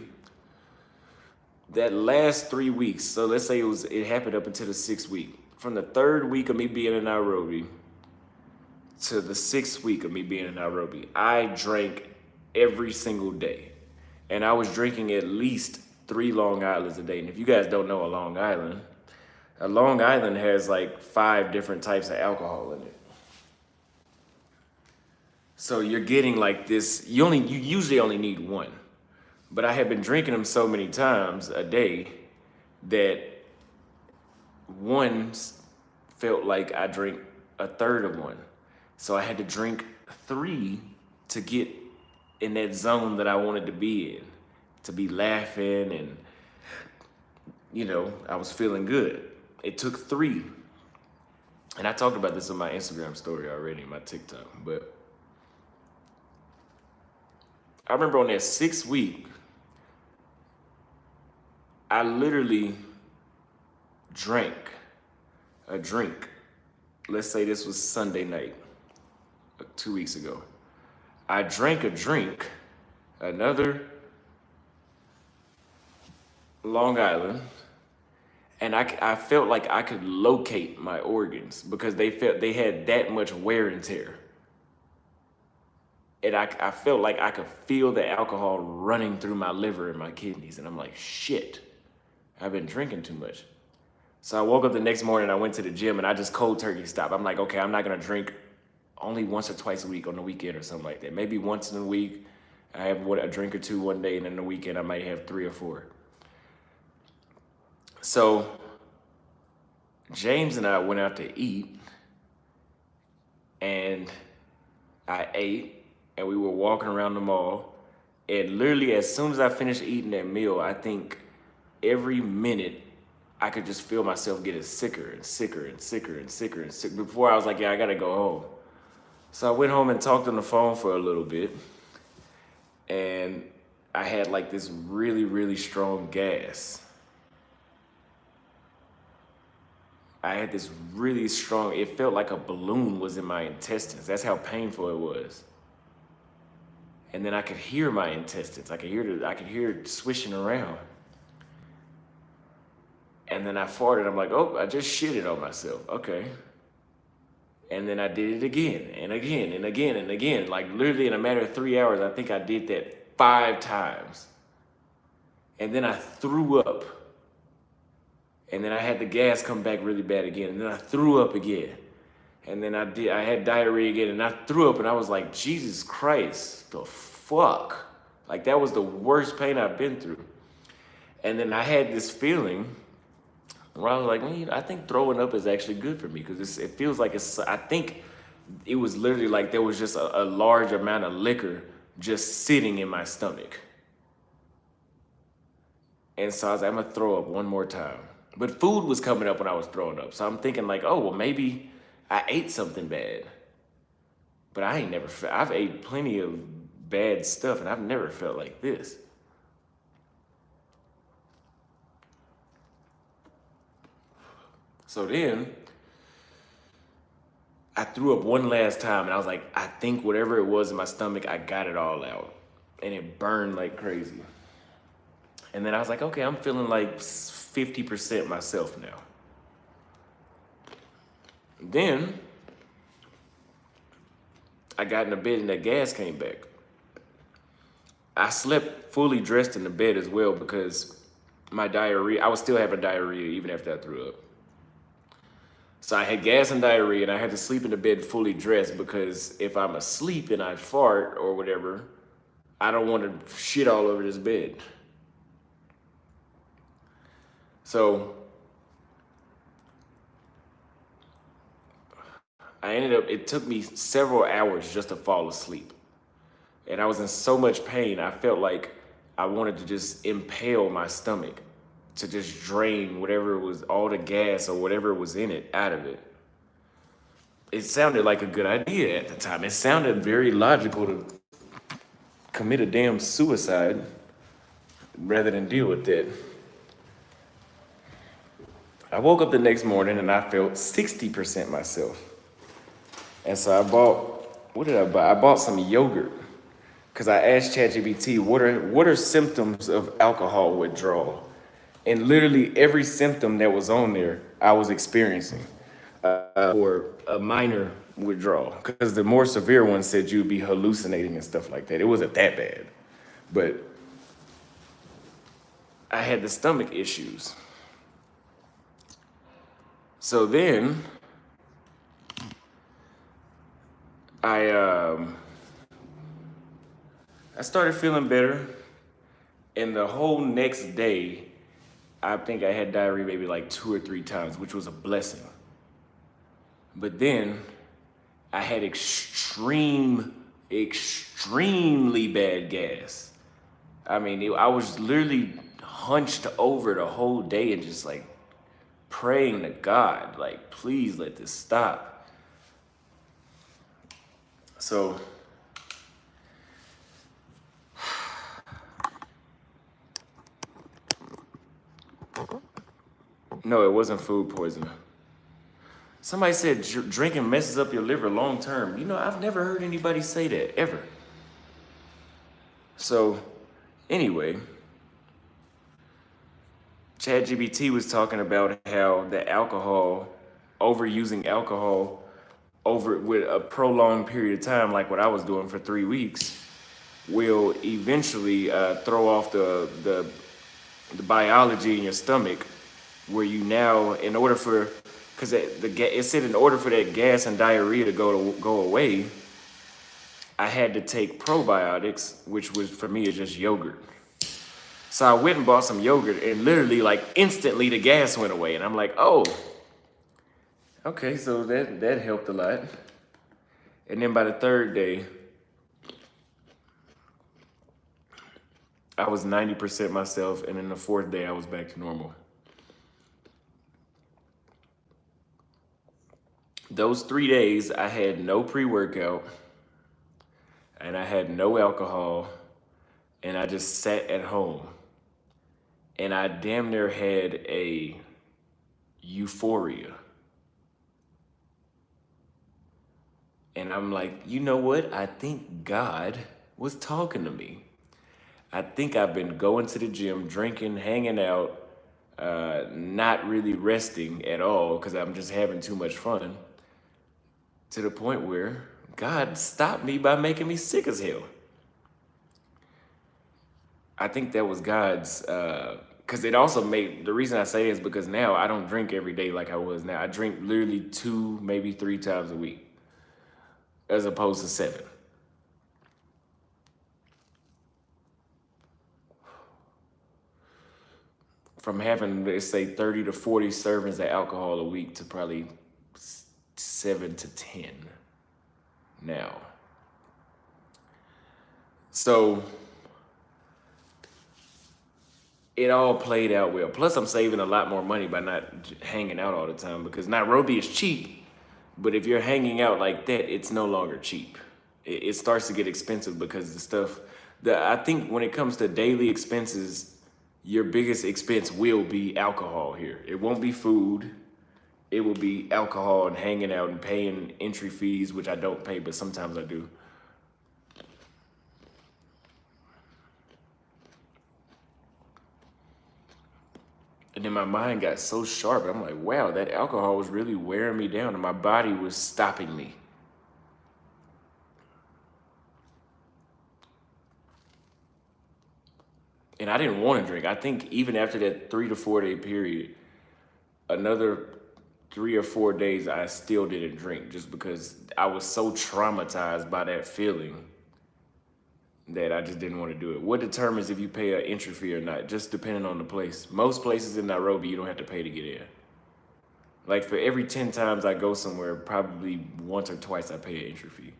that last 3 weeks, so let's say it happened up until the 6th week. From the 3rd week of me being in Nairobi to the 6th week of me being in Nairobi, I drank every single day. And I was drinking at least 3 Long Islands a day. And if you guys don't know a Long Island has like 5 different types of alcohol in it. So you're getting like this, you usually only need one. But I had been drinking them so many times a day that one felt like I drank a third of one. So I had to drink 3 to get in that zone that I wanted to be in, to be laughing and, I was feeling good. It took 3. And I talked about this on my Instagram story already, my TikTok, but I remember on that 6th week, I literally drank a drink. Let's say this was Sunday night, 2 weeks ago. I drank a drink, another Long Island, and I felt like I could locate my organs because they had that much wear and tear. And I felt like I could feel the alcohol running through my liver and my kidneys. And I'm like, shit, I've been drinking too much. So I woke up the next morning, I went to the gym and I just cold turkey stopped. I'm like, okay, I'm not gonna drink only once or twice a week on the weekend or something like that. Maybe once in a week, I have a drink or 2 one day, and then the weekend I might have 3 or 4. So James and I went out to eat, and I ate, and we were walking around the mall, and literally as soon as I finished eating that meal, I think every minute I could just feel myself getting sicker and sicker and sicker and sicker and sick. Before I was like, yeah, I gotta go home. So I went home and talked on the phone for a little bit, and I had like this really, really strong gas. I had this really strong, it felt like a balloon was in my intestines. That's how painful it was. And then I could hear my intestines. I could hear it swishing around. And then I farted. I'm like, oh, I just shitted on myself. Okay. And then I did it again and again and again and again. Like literally in a matter of 3 hours, I think I did that 5 times. And then I threw up. And then I had the gas come back really bad again. And then I threw up again. And then I had diarrhea again, and I threw up, and I was like, Jesus Christ, the fuck? Like, that was the worst pain I've been through. And then I had this feeling where I was like, I think throwing up is actually good for me, because it feels like I think it was literally like there was just a large amount of liquor just sitting in my stomach. And so I was like, I'm gonna throw up one more time. But food was coming up when I was throwing up. So I'm thinking like, oh, well, maybe I ate something bad. But I've ate plenty of bad stuff, and I've never felt like this. So then I threw up one last time, and I was like, I think whatever it was in my stomach, I got it all out. And it burned like crazy. And then I was like, okay, I'm feeling like 50% myself now. Then I got in the bed and that gas came back. I slept fully dressed in the bed as well because my diarrhea, I was still having diarrhea even after I threw up. So I had gas and diarrhea, and I had to sleep in the bed fully dressed because if I'm asleep and I fart or whatever, I don't want to shit all over this bed. So it took me several hours just to fall asleep. And I was in so much pain, I felt like I wanted to just impale my stomach to just drain whatever it was, all the gas or whatever was in it out of it. It sounded like a good idea at the time. It sounded very logical to commit a damn suicide rather than deal with that. I woke up the next morning and I felt 60% myself. And so I bought, what did I buy? I bought some yogurt. Because I asked ChatGPT, what are symptoms of alcohol withdrawal? And literally every symptom that was on there, I was experiencing, or a minor withdrawal. Because the more severe one said you'd be hallucinating and stuff like that. It wasn't that bad. But I had the stomach issues. So then I started feeling better, and the whole next day, I think I had diarrhea maybe like 2 or 3 times, which was a blessing. But then I had extremely bad gas. I mean, I was literally hunched over the whole day and just like praying to God, like, please let this stop. So no, it wasn't food poisoning. Somebody said drinking messes up your liver long term. You know, I've never heard anybody say that, ever. So, anyway, ChatGPT was talking about how the overusing alcohol with a prolonged period of time, like what I was doing for 3 weeks, will eventually throw off the biology in your stomach, where you now, in order for, because it said in order for that gas and diarrhea to go away, I had to take probiotics, which was for me is just yogurt. So I went and bought some yogurt, and literally like instantly the gas went away, and I'm like, oh, okay, so that helped a lot. And then by the 3rd day, I was 90% myself, and then the 4th day I was back to normal. Those 3 days, I had no pre-workout, and I had no alcohol, and I just sat at home. And I damn near had a euphoria. And I'm like, you know what? I think God was talking to me. I think I've been going to the gym, drinking, hanging out, not really resting at all because I'm just having too much fun, to the point where God stopped me by making me sick as hell. I think that was God's, because it also made, the reason I say is because now I don't drink every day like I was now. I drink literally 2, maybe 3 times a week, as opposed to 7. From having, let's say, 30 to 40 servings of alcohol a week to probably 7 to 10 now. So it all played out well. Plus, I'm saving a lot more money by not hanging out all the time, because Nairobi is cheap, but if you're hanging out like that, it's no longer cheap. It starts to get expensive because I think when it comes to daily expenses, your biggest expense will be alcohol here. It won't be food. It will be alcohol and hanging out and paying entry fees, which I don't pay, but sometimes I do. And then my mind got so sharp. I'm like, wow, that alcohol was really wearing me down, and my body was stopping me. And I didn't want to drink. I think even after that 3 to 4 day period, another 3 or 4 days, I still didn't drink just because I was so traumatized by that feeling that I just didn't want to do it. What determines if you pay an entry fee or not? Just depending on the place. Most places in Nairobi, you don't have to pay to get in. Like for every 10 times I go somewhere, probably once or twice I pay an entry fee.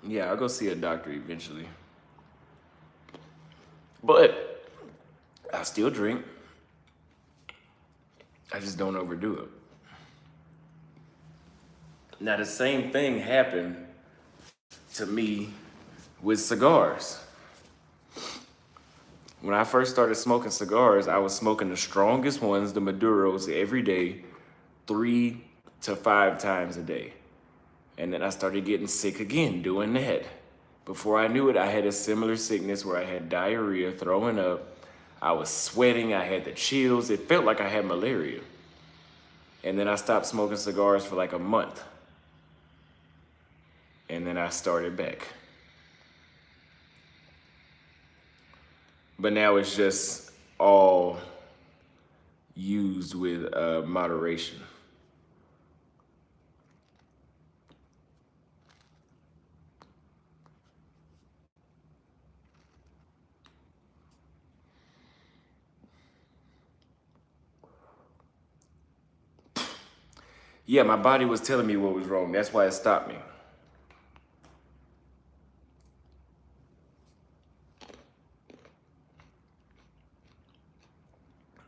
Yeah, I'll go see a doctor eventually. But I still drink. I just don't overdo it. Now the same thing happened to me with cigars. When I first started smoking cigars, I was smoking the strongest ones, the Maduros, every day, 3 to 5 times a day. And then I started getting sick again doing that. Before I knew it, I had a similar sickness where I had diarrhea, throwing up. I was sweating, I had the chills. It felt like I had malaria. And then I stopped smoking cigars for like a month. And then I started back. But now it's just all used with moderation. Yeah, my body was telling me what was wrong. That's why it stopped me.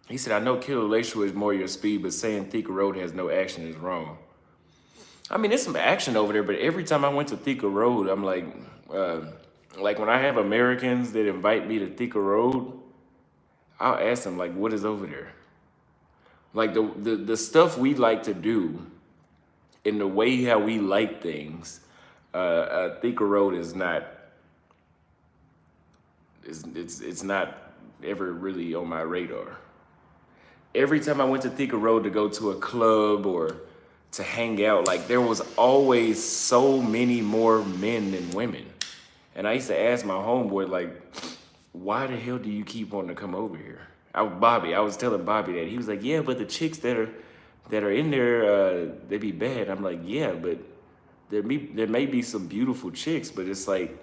He said, I know Kilo Lakeshore is more your speed, but saying Thika Road has no action is wrong. I mean, there's some action over there, but every time I went to Thika Road, I'm like when I have Americans that invite me to Thika Road, I'll ask them, like, what is over there? Like the stuff we like to do in the way how we like things, Thika Road is not, it's not ever really on my radar. Every time I went to Thika Road to go to a club or to hang out, like there was always so many more men than women. And I used to ask my homeboy, like, why the hell do you keep wanting to come over here? I was telling Bobby that. He was like, yeah, but the chicks that are in there, they be bad. I'm like, yeah, but there may be some beautiful chicks, but it's like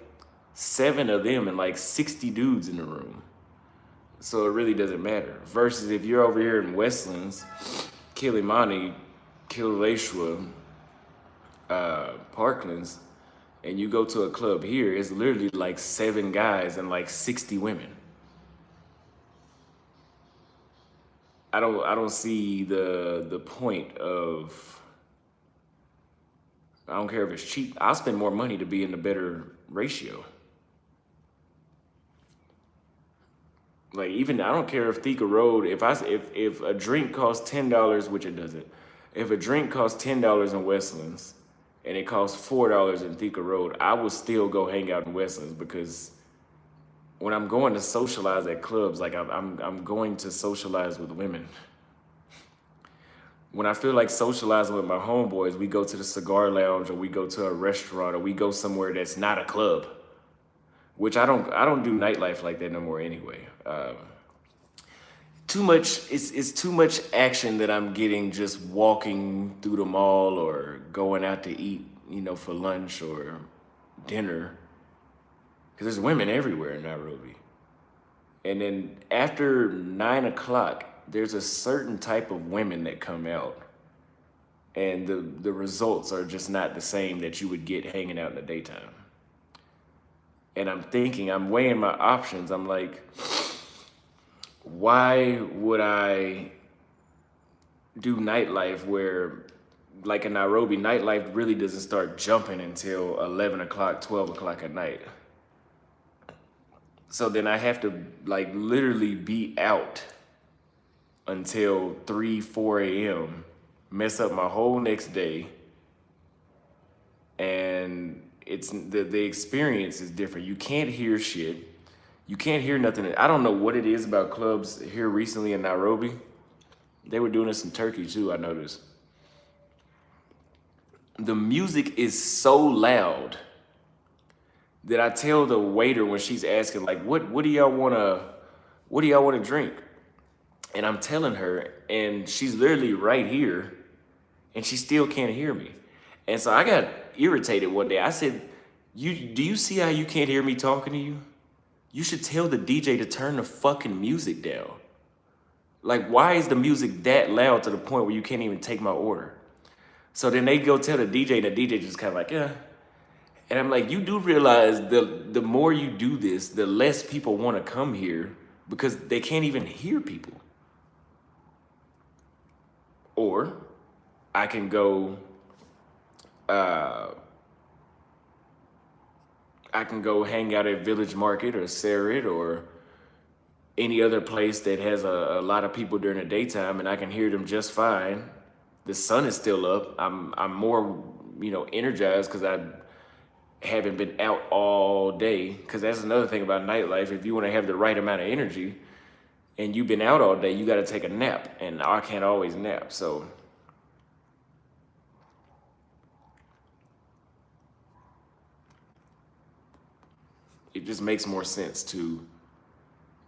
7 of them and like 60 dudes in the room. So it really doesn't matter. Versus if you're over here in Westlands, Kilimani, Kilauea, Parklands, and you go to a club here, it's literally like 7 guys and like 60 women. I don't see the point of, I don't care if it's cheap. I'll spend more money to be in a better ratio. Like even, I don't care if Thika Road, if a drink costs $10, which it doesn't, if a drink costs $10 in Westlands and it costs $4 in Thika Road, I will still go hang out in Westlands because when I'm going to socialize at clubs, like I'm going to socialize with women. When I feel like socializing with my homeboys, we go to the cigar lounge or we go to a restaurant or we go somewhere that's not a club, which I don't do nightlife like that no more anyway. Too much, it's too much action that I'm getting just walking through the mall or going out to eat, for lunch or dinner. Because there's women everywhere in Nairobi. And then after 9 o'clock, there's a certain type of women that come out. And the results are just not the same that you would get hanging out in the daytime. And I'm weighing my options. I'm like, why would I do nightlife where, like in Nairobi, nightlife really doesn't start jumping until 11 o'clock, 12 o'clock at night. So then I have to like literally be out until 3, 4 a.m., mess up my whole next day. And it's the experience is different. You can't hear shit. You can't hear nothing. I don't know what it is about clubs here recently in Nairobi. They were doing this in Turkey too, I noticed. the music is so loud that I tell the waiter when she's asking, like, what do y'all wanna drink? And I'm telling her, and she's literally right here, and she still can't hear me. And so I got irritated one day. I said, do you see how you can't hear me talking to you? You should tell the DJ to turn the fucking music down. Like, why is the music that loud to the point where you can't even take my order? So then they go tell the DJ, and the DJ just kind of like, yeah. And I'm like, you do realize the more you do this, the less people want to come here because they can't even hear people. Or I can go hang out at Village Market or Sarit or any other place that has a lot of people during the daytime, and I can hear them just fine. The sun is still up. I'm more, energized because I haven't been out all day. Because that's another thing about nightlife. If you want to have the right amount of energy and you've been out all day, you got to take a nap, and I can't always nap. So it just makes more sense to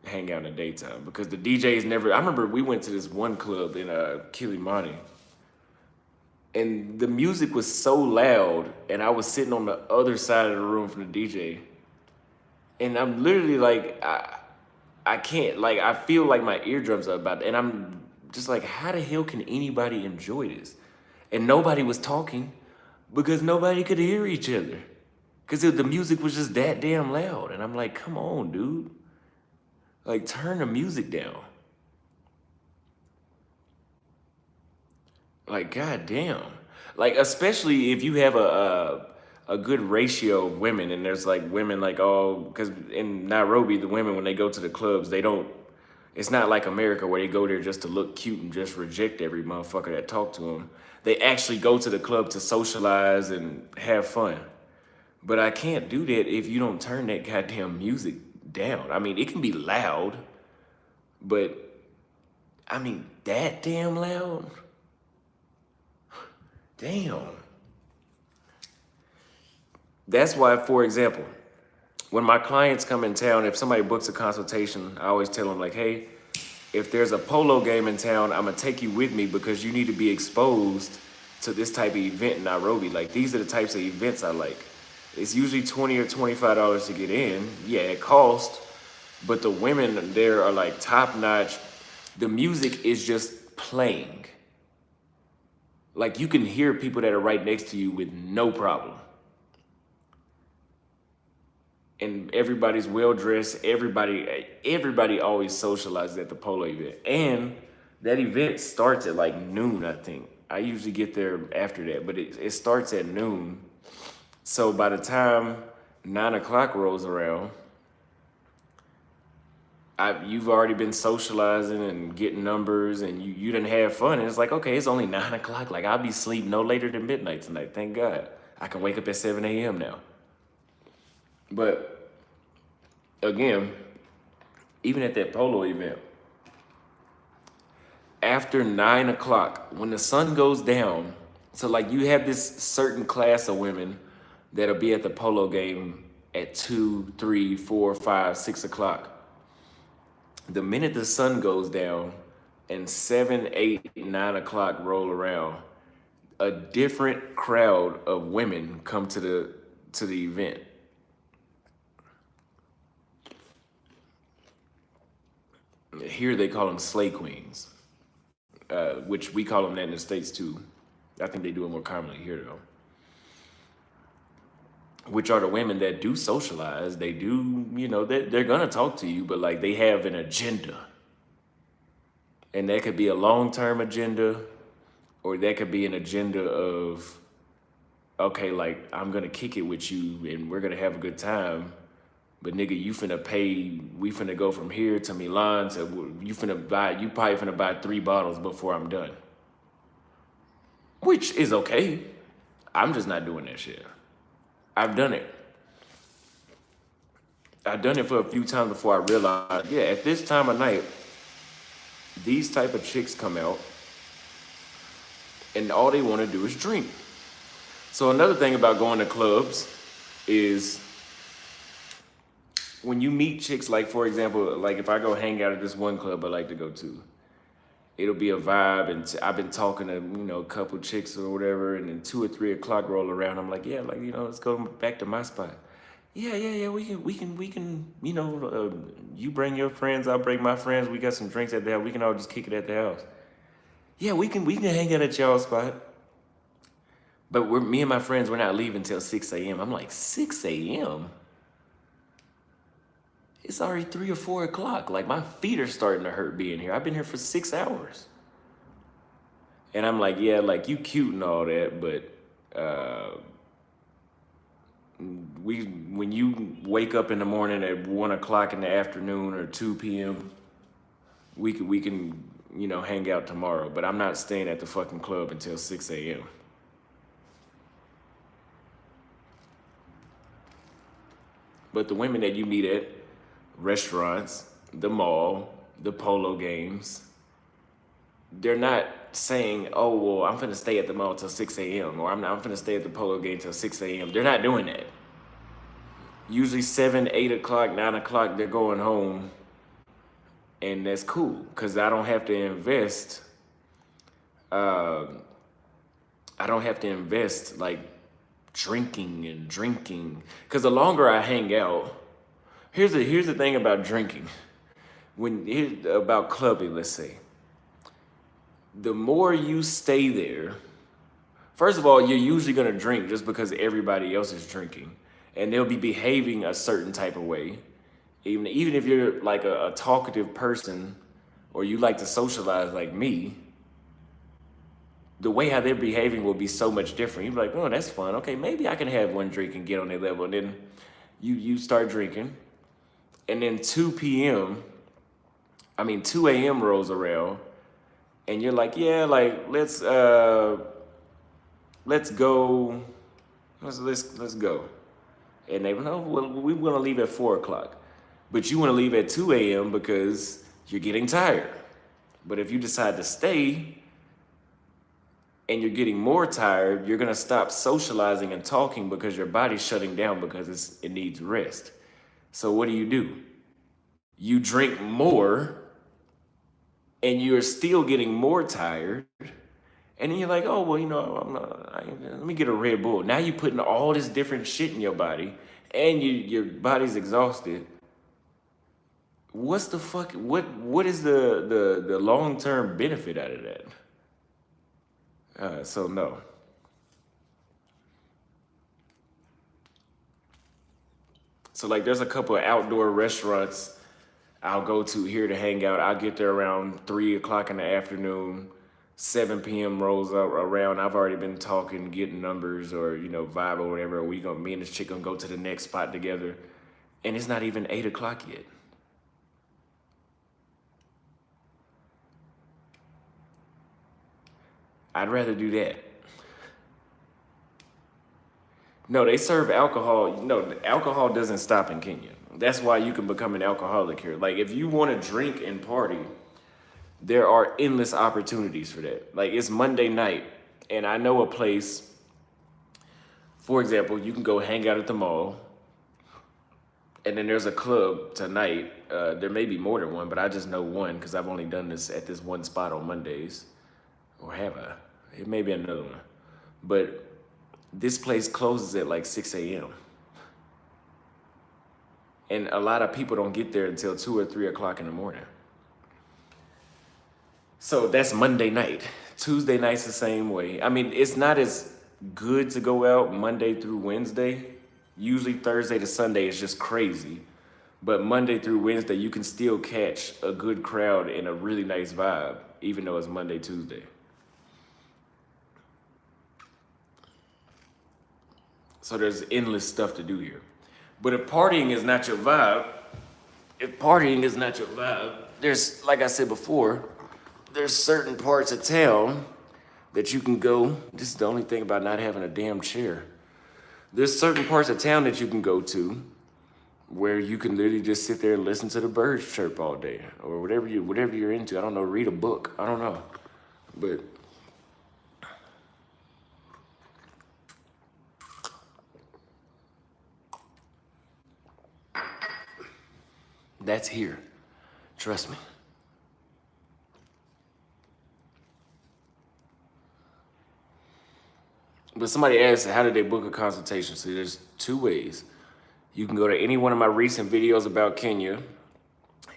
hang out in the daytime because the DJs never. I remember we went to this one club in Kilimani, and the music was so loud, and I was sitting on the other side of the room from the DJ, and I'm literally like, I can't, like, I feel like my eardrums are about, and I'm just like, how the hell can anybody enjoy this? And nobody was talking because nobody could hear each other because the music was just that damn loud, and I'm like, come on, dude. Like, turn the music down. Like, goddamn. Like, especially if you have a good ratio of women, and there's like women like, because in Nairobi, the women, when they go to the clubs, it's not like America where they go there just to look cute and just reject every motherfucker that talk to them. They actually go to the club to socialize and have fun. But I can't do that if you don't turn that goddamn music down. I mean, it can be loud, but I mean, that damn loud? Damn. That's why, for example, when my clients come in town, if somebody books a consultation, I always tell them, like, hey, if there's a polo game in town, I'm gonna take you with me because you need to be exposed to this type of event in Nairobi. Like, these are the types of events I like. It's usually $20 or $25 to get in. Yeah, it costs, but the women there are like top notch. The music is just playing. Like, you can hear people that are right next to you with no problem. And everybody's well dressed. Everybody always socializes at the polo event. And that event starts at like noon, I think. I usually get there after that, but it starts at noon. So by the time 9 o'clock rolls around, you've already been socializing and getting numbers, and you didn't have fun. And it's like, okay, it's only 9 o'clock. Like, I'll be asleep no later than midnight tonight. Thank God. I can wake up at 7 a.m. now. But again, even at that polo event, after 9 o'clock, when the sun goes down, so like you have this certain class of women that'll be at the polo game at 2, 3, 4, 5, 6 o'clock. The minute the sun goes down and 7, 8, 9 o'clock roll around, a different crowd of women come to the event. Here they call them slay queens, which we call them that in the States too. I think they do it more commonly here though. Which are the women that do socialize. They do, they're gonna talk to you, but like they have an agenda. And that could be a long-term agenda, or that could be an agenda of, okay, like I'm gonna kick it with you and we're gonna have a good time. But nigga, you finna pay, we finna go from here to Milan, so you probably finna buy 3 bottles before I'm done. Which is okay. I'm just not doing that shit. I've done it. I've done it for a few times before I realized, yeah, at this time of night, these type of chicks come out and all they want to do is drink. So another thing about going to clubs is when you meet chicks, like for example, like if I go hang out at this one club I like to go to, it'll be a vibe, and I've been talking to a couple chicks or whatever, and then 2 or 3 o'clock roll around. I'm like, yeah, like let's go back to my spot. Yeah. We can. You bring your friends, I'll bring my friends. We got some drinks at the house. We can all just kick it at the house. Yeah, we can hang out at y'all's spot. But me and my friends, we're not leaving till 6 a.m. I'm like, 6 a.m. It's already 3 or 4 o'clock. Like my feet are starting to hurt being here. I've been here for 6 hours. And I'm like, yeah, like you cute and all that, but when you wake up in the morning at 1 o'clock in the afternoon or 2 p.m., we can hang out tomorrow. But I'm not staying at the fucking club until 6 a.m. But the women that you meet at restaurants, the mall, the polo games, they're not saying, oh, well, I'm finna stay at the mall till 6 a.m. or I'm finna stay at the polo game till 6 a.m. They're not doing that. Usually 7, 8 o'clock, 9 o'clock, they're going home, and that's cool because I don't have to invest. I don't have to invest like drinking because the longer I hang out, here's the thing about drinking. About clubbing, let's say, the more you stay there, first of all, you're usually gonna drink just because everybody else is drinking, and they'll be behaving a certain type of way. Even if you're like a talkative person, or you like to socialize like me, the way how they're behaving will be so much different. You're like, oh, that's fun. Okay, maybe I can have one drink and get on their level. And then you start drinking, and then 2 a.m. rolls around, and you're like, yeah, like let's go, let's go. And they know, well, we want to leave at 4 o'clock, but you want to leave at 2 a.m. because you're getting tired. But if you decide to stay and you're getting more tired, you're gonna stop socializing and talking because your body's shutting down because it needs rest. So what do? You drink more and you're still getting more tired. And then you're like, oh, well, let me get a Red Bull. Now you're putting all this different shit in your body and your body's exhausted. What's the fuck, what is the long-term benefit out of that? So no. So like there's a couple of outdoor restaurants I'll go to here to hang out. I'll get there around 3 o'clock in the afternoon, 7 p.m. rolls around. I've already been talking, getting numbers or, vibe or whatever. Me and this chick gonna go to the next spot together. And it's not even 8 o'clock yet. I'd rather do that. No, they serve alcohol. No, alcohol doesn't stop in Kenya. That's why you can become an alcoholic here. Like if you want to drink and party, there are endless opportunities for that. Like it's Monday night and I know a place, for example, you can go hang out at the mall and then there's a club tonight. There may be more than one, but I just know one because I've only done this at this one spot on Mondays. Or have I? It may be another one. But this place closes at like 6 a.m. And a lot of people don't get there until 2 or 3 o'clock in the morning. So that's Monday night. Tuesday night's the same way. I mean, it's not as good to go out Monday through Wednesday. Usually Thursday to Sunday is just crazy. But Monday through Wednesday, you can still catch a good crowd and a really nice vibe, even though it's Monday, Tuesday. So there's endless stuff to do here. But if partying is not your vibe, there's, like I said before, there's certain parts of town that you can go. This is the only thing about not having a damn chair. There's certain parts of town that you can go to where you can literally just sit there and listen to the birds chirp all day or whatever you're into. I don't know, read a book. I don't know. But That's here. Trust me. But somebody asked, how did they book a consultation? So there's two ways. You can go to any one of my recent videos about Kenya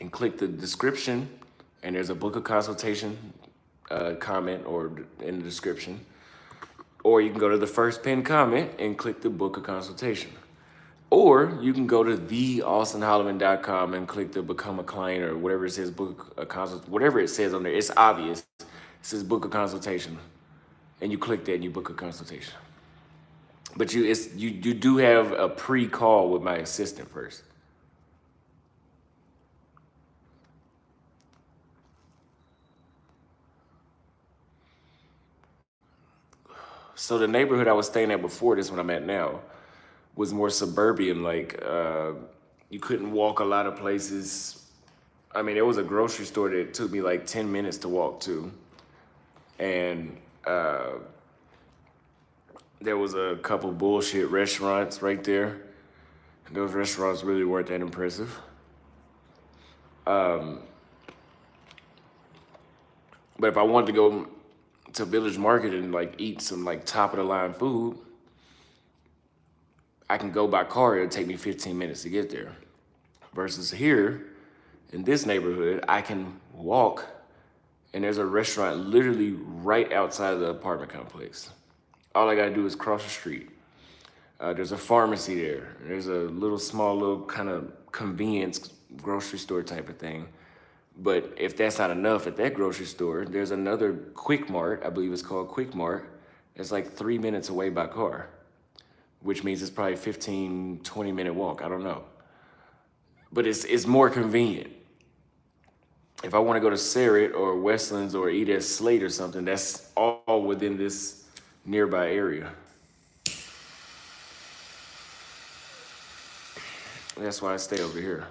and click the description, and there's a book a consultation comment or in the description. Or you can go to the first pinned comment and click the book a consultation. Or you can go to theaustinholloman.com and click the become a client or whatever it says, book a consult, whatever it says on there. It's obvious. It says book a consultation. And you click that and you book a consultation. But you do have a pre-call with my assistant first. So the neighborhood I was staying at before this one I'm at now was more suburban. Like you couldn't walk a lot of places. I mean, there was a grocery store that took me like 10 minutes to walk to. And there was a couple bullshit restaurants right there. And those restaurants really weren't that impressive. But if I wanted to go to Village Market and like eat some like top of the line food, I can go by car. It'll take me 15 minutes to get there. Versus here in this neighborhood, I can walk and there's a restaurant literally right outside of the apartment complex. All I gotta do is cross the street. There's a pharmacy there. There's a small little kind of convenience grocery store type of thing. But if that's not enough at that grocery store, there's another Quick Mart, I believe it's called Quick Mart. It's like 3 minutes away by car, which means it's probably 15, 20-minute walk. I don't know. But it's more convenient. If I want to go to Sarrett or Westlands or eat at Slate or something, that's all within this nearby area. That's why I stay over here.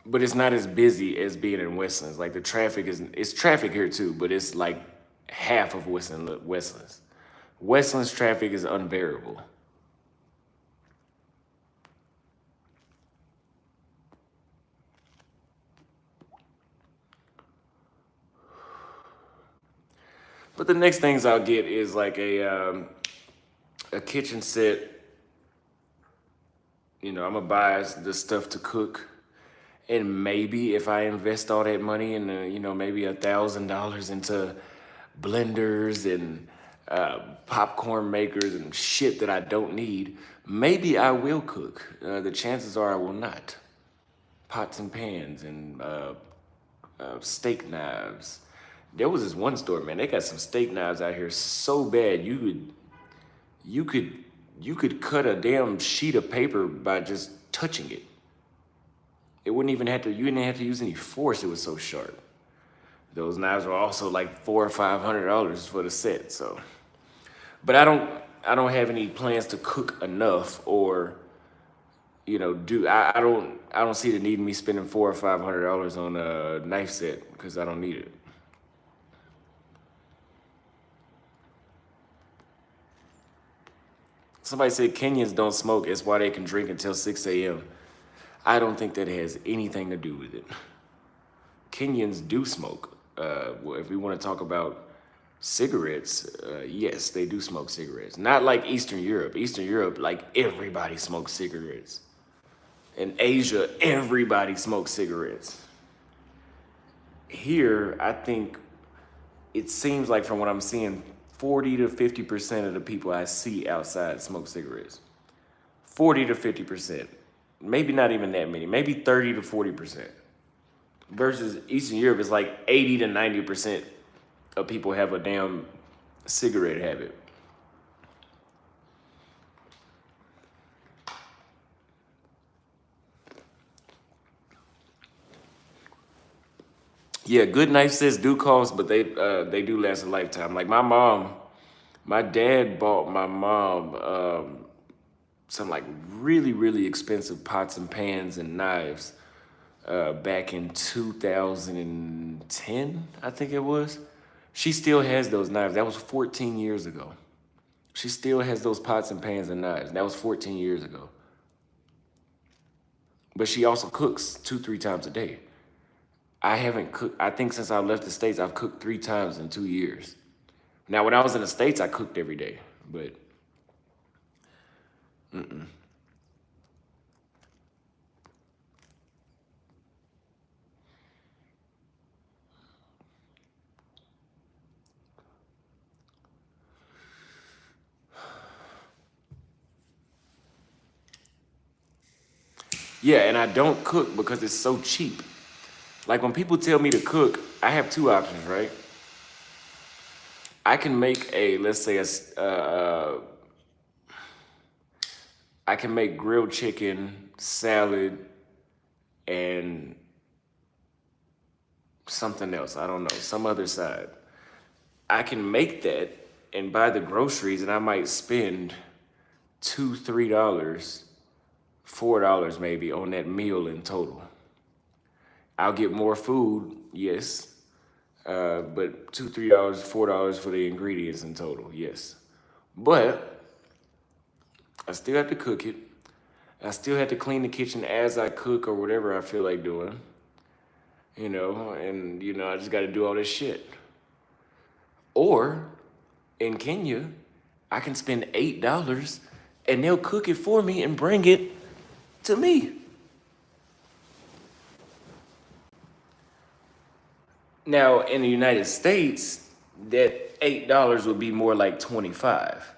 But it's not as busy as being in Westlands. Like the traffic it's traffic here too, but it's like half of Westlands. Westlands traffic is unbearable. But the next things I'll get is like a kitchen set. You know, I'm gonna buy the stuff to cook. And maybe if I invest all that money in, maybe $1,000 into blenders and popcorn makers and shit that I don't need, maybe I will cook. The chances are I will not. Pots and pans and steak knives. There was this one store, man. They got some steak knives out here so bad you could cut a damn sheet of paper by just touching it. You didn't have to use any force. It was so sharp. Those knives were also like $400 or $500 for the set. So, but I don't have any plans to cook enough or, I don't see the need in me spending $400 or $500 on a knife set because I don't need it. Somebody said Kenyans don't smoke. It's why they can drink until 6 a.m. I don't think that has anything to do with it. Kenyans do smoke. If we want to talk about cigarettes, yes, they do smoke cigarettes. Not like Eastern Europe. Eastern Europe, like everybody smokes cigarettes. In Asia, everybody smokes cigarettes. Here, I think it seems like from what I'm seeing, 40 to 50% of the people I see outside smoke cigarettes. 40 to 50%. Maybe not even that many, maybe 30 to 40%. Versus Eastern Europe is like 80 to 90% of people have a damn cigarette habit. Yeah, good knife sets do cost, but they do last a lifetime. Like my dad bought my mom some like really, really expensive pots and pans and knives back in 2010, I think it was. She still has those knives. That was 14 years ago. She still has those pots and pans and knives. That was 14 years ago. but she also cooks 2, 3 times a day. I haven't cooked, I think since I left the States, I've cooked 3 times in 2 years. Now, when I was in the States, I cooked every day, but yeah, and I don't cook because it's so cheap. Like when people tell me to cook, I have two options, right? I can make a, let's say, I can make grilled chicken, salad, and something else. I don't know, some other side. I can make that and buy the groceries, and I might spend $2, $3, $4 maybe on that meal in total. I'll get more food, yes, but $2, $3, $4 for the ingredients in total, yes. But I still have to cook it. I still have to clean the kitchen as I cook or whatever I feel like doing, and I just got to do all this shit. Or in Kenya, I can spend $8 and they'll cook it for me and bring it to me. Now, in the United States, that $8 would be more like 25.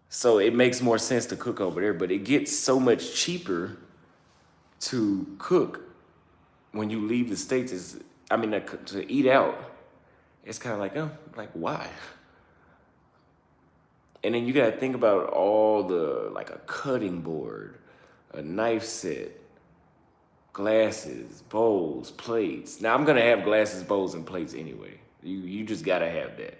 So it makes more sense to cook over there, but it gets so much cheaper to cook when you leave the States. To eat out, it's kind of like, oh, like why? And then you gotta think about all the, like a cutting board, a knife set, glasses, bowls, plates. Now I'm gonna have glasses, bowls, and plates anyway. You just gotta have that.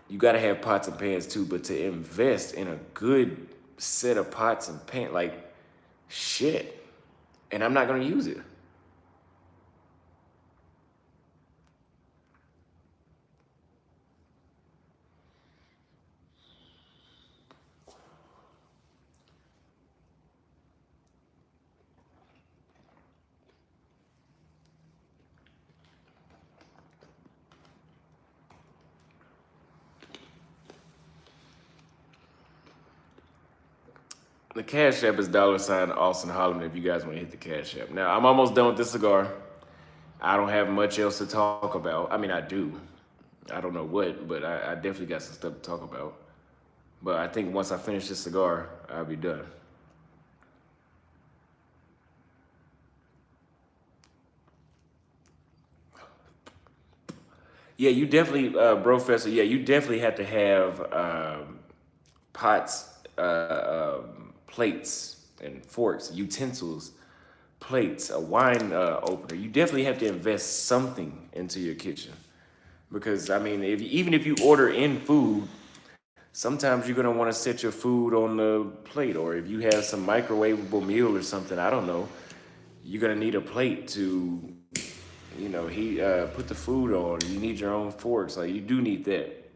You gotta have pots and pans too, but to invest in a good set of pots and pans, like shit. And I'm not gonna use it. The Cash App is $Austin Holloman if you guys want to hit the Cash App. Now, I'm almost done with this cigar. I don't have much else to talk about. I mean, I do. I don't know what, but I definitely got some stuff to talk about. But I think once I finish this cigar, I'll be done. Yeah, you definitely, Brofessor, yeah, you definitely have to have pots, plates, and forks, utensils, plates, a wine opener. You definitely have to invest something into your kitchen. Because, I mean, even if you order in food, sometimes you're gonna wanna set your food on the plate. Or if you have some microwavable meal or something, I don't know, you're gonna need a plate to he put the food on. You need your own forks. Like you do need that.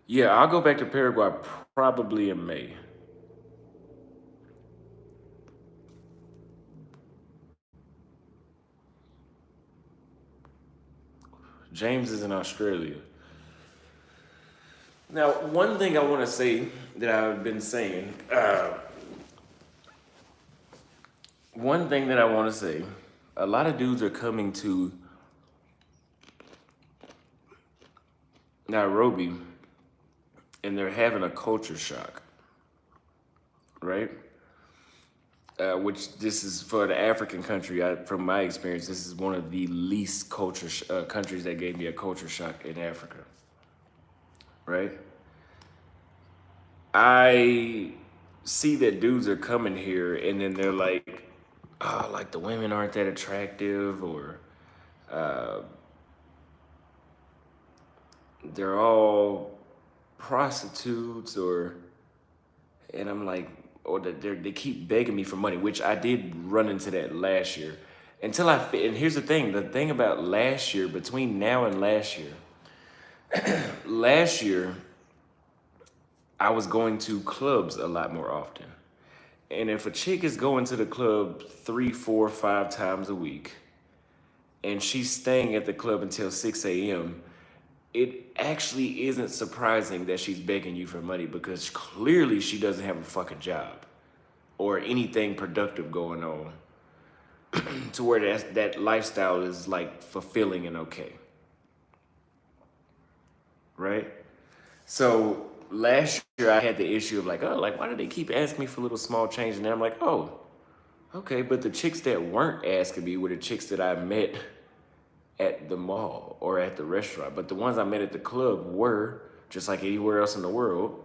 Yeah, I'll go back to Paraguay probably in May. James is in Australia. Now, one thing I want to say that I've been saying, one thing that I want to say, a lot of dudes are coming to Nairobi and they're having a culture shock, right? Which this is for the African country. From my experience, this is one of the least countries that gave me a culture shock in Africa, right? I see that dudes are coming here and then they're like, oh, like the women aren't that attractive, or they're all prostitutes, and I'm like, or they keep begging me for money, which I did run into that last year. And here's the thing about last year, between now and last year, I was going to clubs a lot more often. And if a chick is going to the club 3, 4, 5 times a week, and she's staying at the club until 6 a.m., it actually isn't surprising that she's begging you for money, because clearly she doesn't have a fucking job or anything productive going on to where that lifestyle is like fulfilling and okay. Right? So last year I had the issue of like, oh, like why do they keep asking me for little small change? And then I'm like, oh, okay, but the chicks that weren't asking me were the chicks that I met at the mall or at the restaurant. But the ones I met at the club were, just like anywhere else in the world,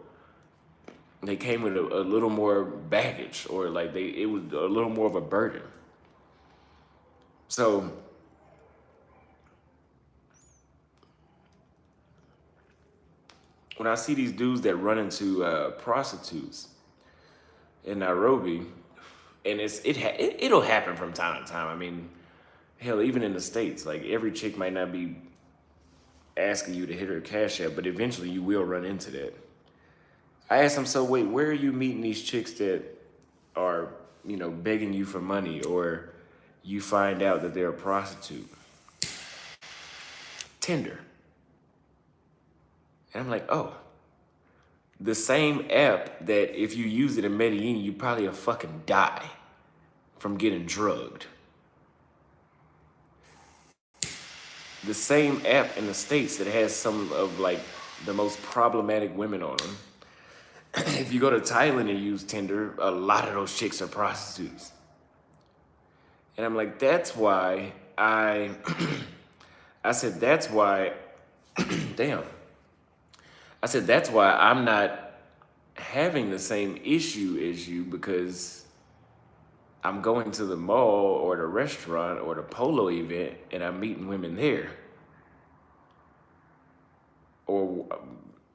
they came with a little more baggage, or like it was a little more of a burden. So when I see these dudes that run into prostitutes in Nairobi, and it'll happen from time to time. I mean, hell, even in the States, like every chick might not be asking you to hit her cash app, but eventually you will run into that. I asked them, so wait, where are you meeting these chicks that are, begging you for money, or you find out that they're a prostitute? Tinder. And I'm like, oh, the same app that if you use it in Medellin, you probably will fucking die from getting drugged. The same app in the States that has some of like the most problematic women on them. If you go to Thailand and use Tinder, a lot of those chicks are prostitutes. And I'm like, that's why I said, that's why, damn. I said, that's why I'm not having the same issue as you, because I'm going to the mall or the restaurant or the polo event and I'm meeting women there. Or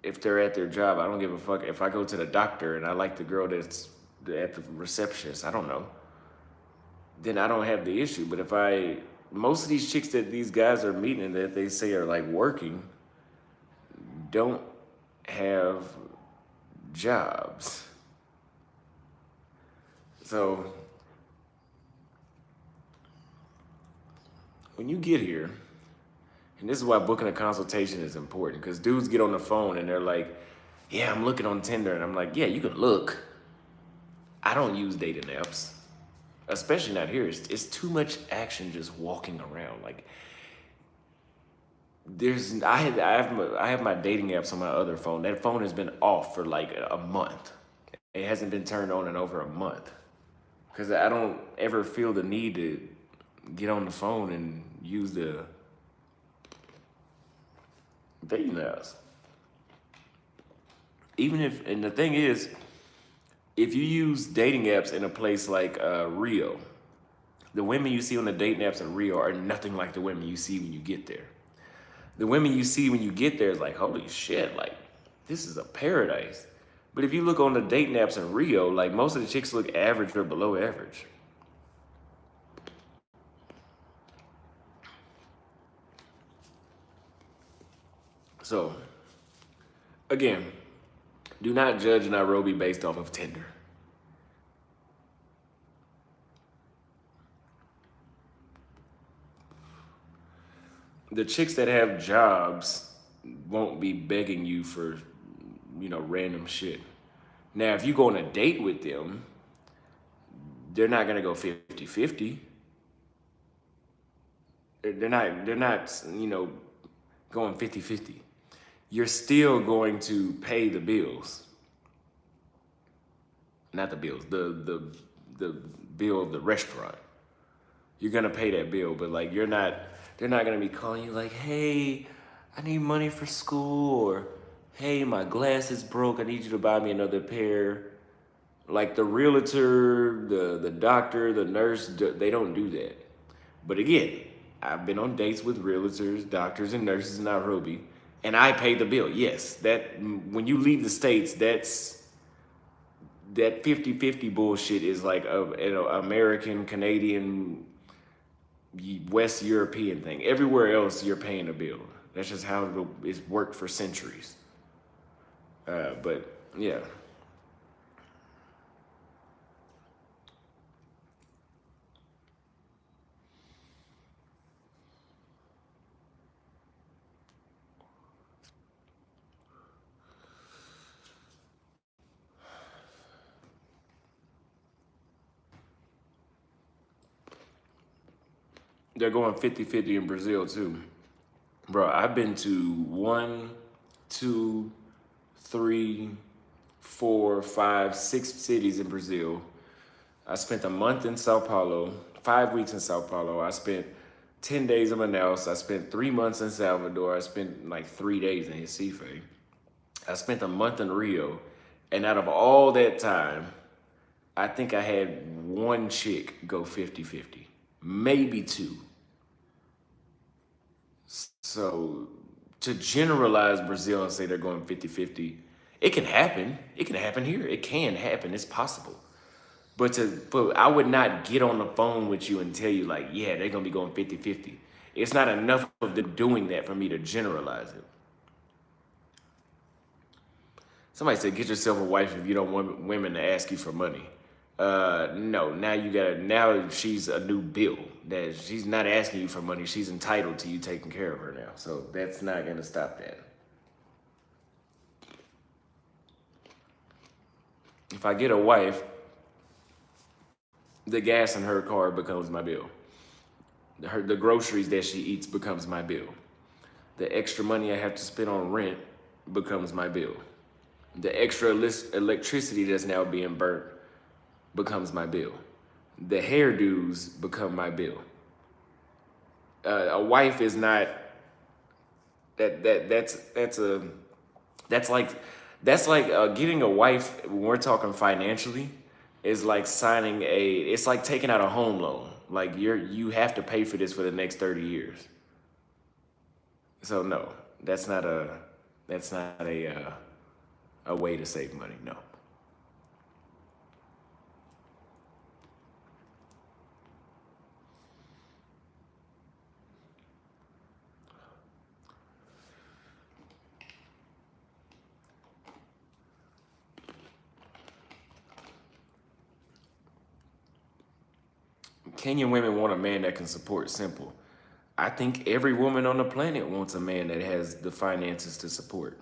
if they're at their job, I don't give a fuck. If I go to the doctor and I like the girl that's at the receptionist, I don't know, then I don't have the issue. But if most of these chicks that these guys are meeting that they say are like working, don't have jobs. So when you get here, and this is why booking a consultation is important, because dudes get on the phone and they're like, yeah, I'm looking on Tinder. And I'm like, yeah, you can look. I don't use dating apps, especially not here. It's too much action just walking around. Like, I have my dating apps on my other phone. That phone has been off for like a month. It hasn't been turned on in over a month, because I don't ever feel the need to get on the phone and use the dating apps. And the thing is, if you use dating apps in a place like Rio, the women you see on the dating apps in Rio are nothing like the women you see when you get there. The women you see when you get there is like, holy shit, like, this is a paradise. But if you look on the dating apps in Rio, like, most of the chicks look average or below average. So, again, do not judge Nairobi based off of Tinder. The chicks that have jobs won't be begging you for, random shit. Now, if you go on a date with them, they're not gonna go 50-50. They're not, going 50-50. You're still going to pay the bills. Not the bills, the bill of the restaurant. You're gonna pay that bill, but like they're not gonna be calling you like, hey, I need money for school, or hey, my glasses broke, I need you to buy me another pair. Like the realtor, the doctor, the nurse, they don't do that. But again, I've been on dates with realtors, doctors, and nurses in Nairobi, and I pay the bill. Yes, that when you leave the States, that 50-50 bullshit is like an American, Canadian, West European thing. Everywhere else, you're paying a bill. That's just how it's worked for centuries. But Yeah. They're going 50-50 in Brazil too. Bro, I've been to 1, 2, 3, 4, 5, 6 cities in Brazil. I spent a month in Sao Paulo, 5 weeks in Sao Paulo. I spent 10 days in Manaus. I spent 3 months in Salvador. I spent like 3 days in Recife. I spent a month in Rio. And out of all that time, I think I had one chick go 50-50, maybe two. So to generalize Brazil and say they're going 50-50, it can happen. It can happen here. It can happen. It's possible. But I would not get on the phone with you and tell you like, yeah, they're gonna be going 50-50. It's not enough of them doing that for me to generalize it. Somebody said, get yourself a wife if you don't want women to ask you for money. No, now she's a new bill. That she's not asking you for money. She's entitled to you taking care of her now. So that's not gonna stop that. If I get a wife, the gas in her car becomes my bill. The groceries that she eats becomes my bill. The extra money I have to spend on rent becomes my bill. The extra electricity that's now being burnt becomes my bill. The hairdos become my bill. A wife is not that's like getting a wife when we're talking financially is like it's like taking out a home loan. Like you have to pay for this for the next 30 years. So no, that's not a way to save money. No. Kenyan women want a man that can support. Simple. I think every woman on the planet wants a man that has the finances to support.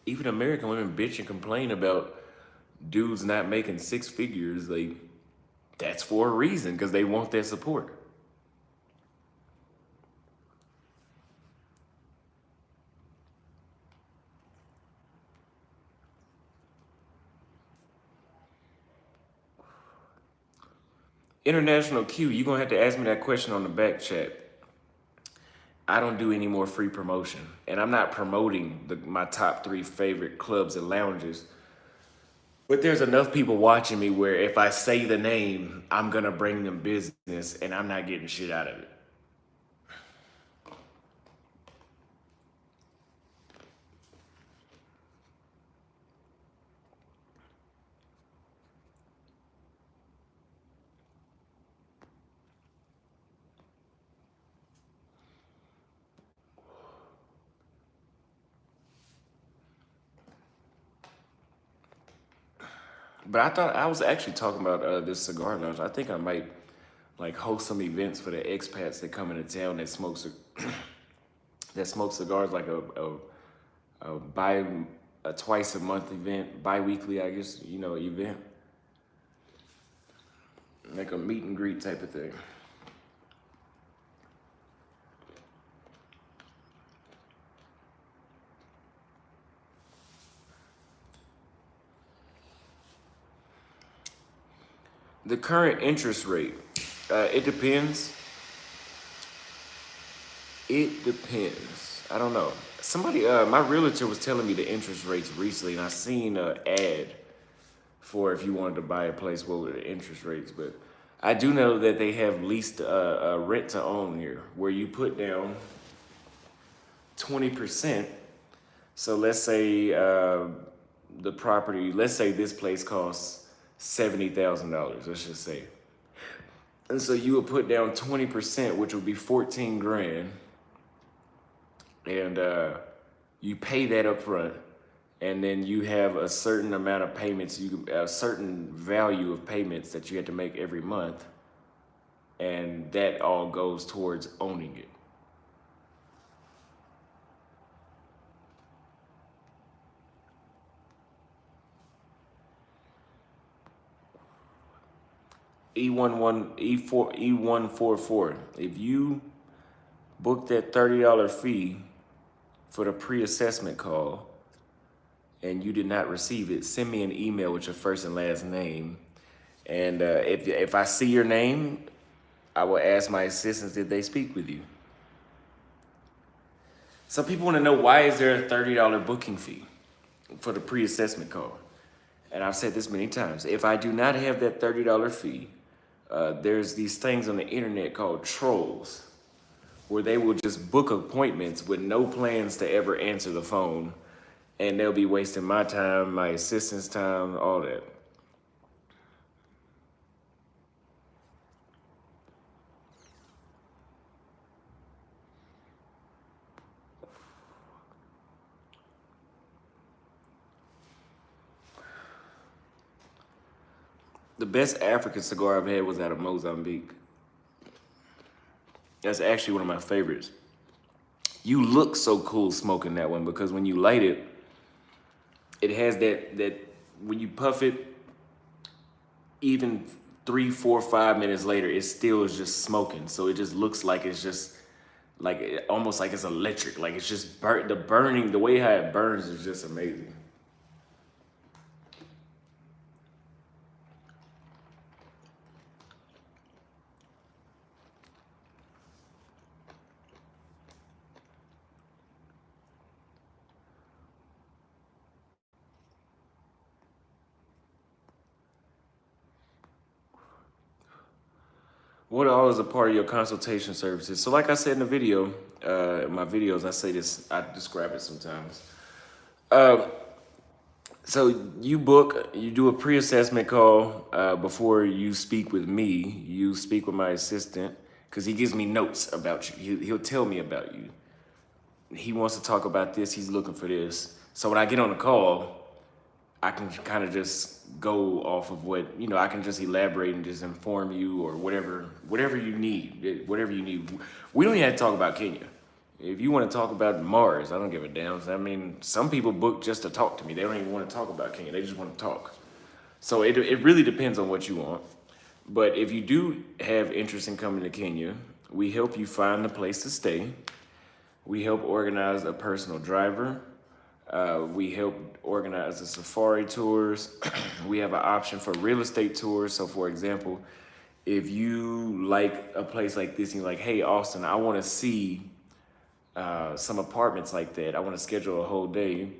Even American women bitch and complain about dudes not making 6 figures. Like, that's for a reason, because they want that support. International Q, you're gonna have to ask me that question on the back chat. I don't do any more free promotion, and I'm not promoting my top 3 favorite clubs and lounges. But there's enough people watching me where if I say the name, I'm gonna bring them business, and I'm not getting shit out of it. But I thought I was actually talking about this cigar lounge. I think I might like host some events for the expats that come into town that that smoke cigars, like a twice a month event, bi-weekly, I guess, event. Like a meet and greet type of thing. The current interest rate, it depends. It depends. I don't know. Somebody, my realtor was telling me the interest rates recently, and I seen an ad for if you wanted to buy a place, what were the interest rates? But I do know that they have leased rent to own here, where you put down 20%. So let's say let's say this place costs $70,000. Let's just say And so you would put down 20%, which would be 14 grand. And you pay that up front. And then you have a certain amount of payments, a certain value of payments that you have to make every month. And that all goes towards owning it. E144. If you book that $30 fee for the pre-assessment call and you did not receive it, send me an email with your first and last name. And if I see your name, I will ask my assistants if they speak with you. Some people want to know, why is there a $30 booking fee for the pre-assessment call? And I've said this many times. If I do not have that $30 fee, there's these things on the internet called trolls, where they will just book appointments with no plans to ever answer the phone, and they'll be wasting my time, my assistant's time, all that. The best African cigar I've had was out of Mozambique. That's actually one of my favorites. You look so cool smoking that one, because when you light it, it has that when you puff it, even 3, 4, 5 minutes later, it still is just smoking. So it just looks like it's just like almost like it's electric. Like it's just the burning, the way how it burns is just amazing. What all is a part of your consultation services? So like I said in the video, my videos, I say this, I describe it sometimes. So you book, you do a pre-assessment call before you speak with me. You speak with my assistant, because he gives me notes about you. He'll tell me about you. He wants to talk about this, he's looking for this. So when I get on the call, I can kind of just go off of what, I can just elaborate and just inform you, or whatever you need, We don't even have to talk about Kenya. If you want to talk about Mars, I don't give a damn. I mean, some people book just to talk to me. They don't even want to talk about Kenya. They just want to talk. So it really depends on what you want. But if you do have interest in coming to Kenya, we help you find a place to stay. We help organize a personal driver. We help organize the safari tours. We have an option for real estate tours. So for example, if you like a place like this and you're like, hey, Austin, I want to see some apartments like that. I want to schedule a whole day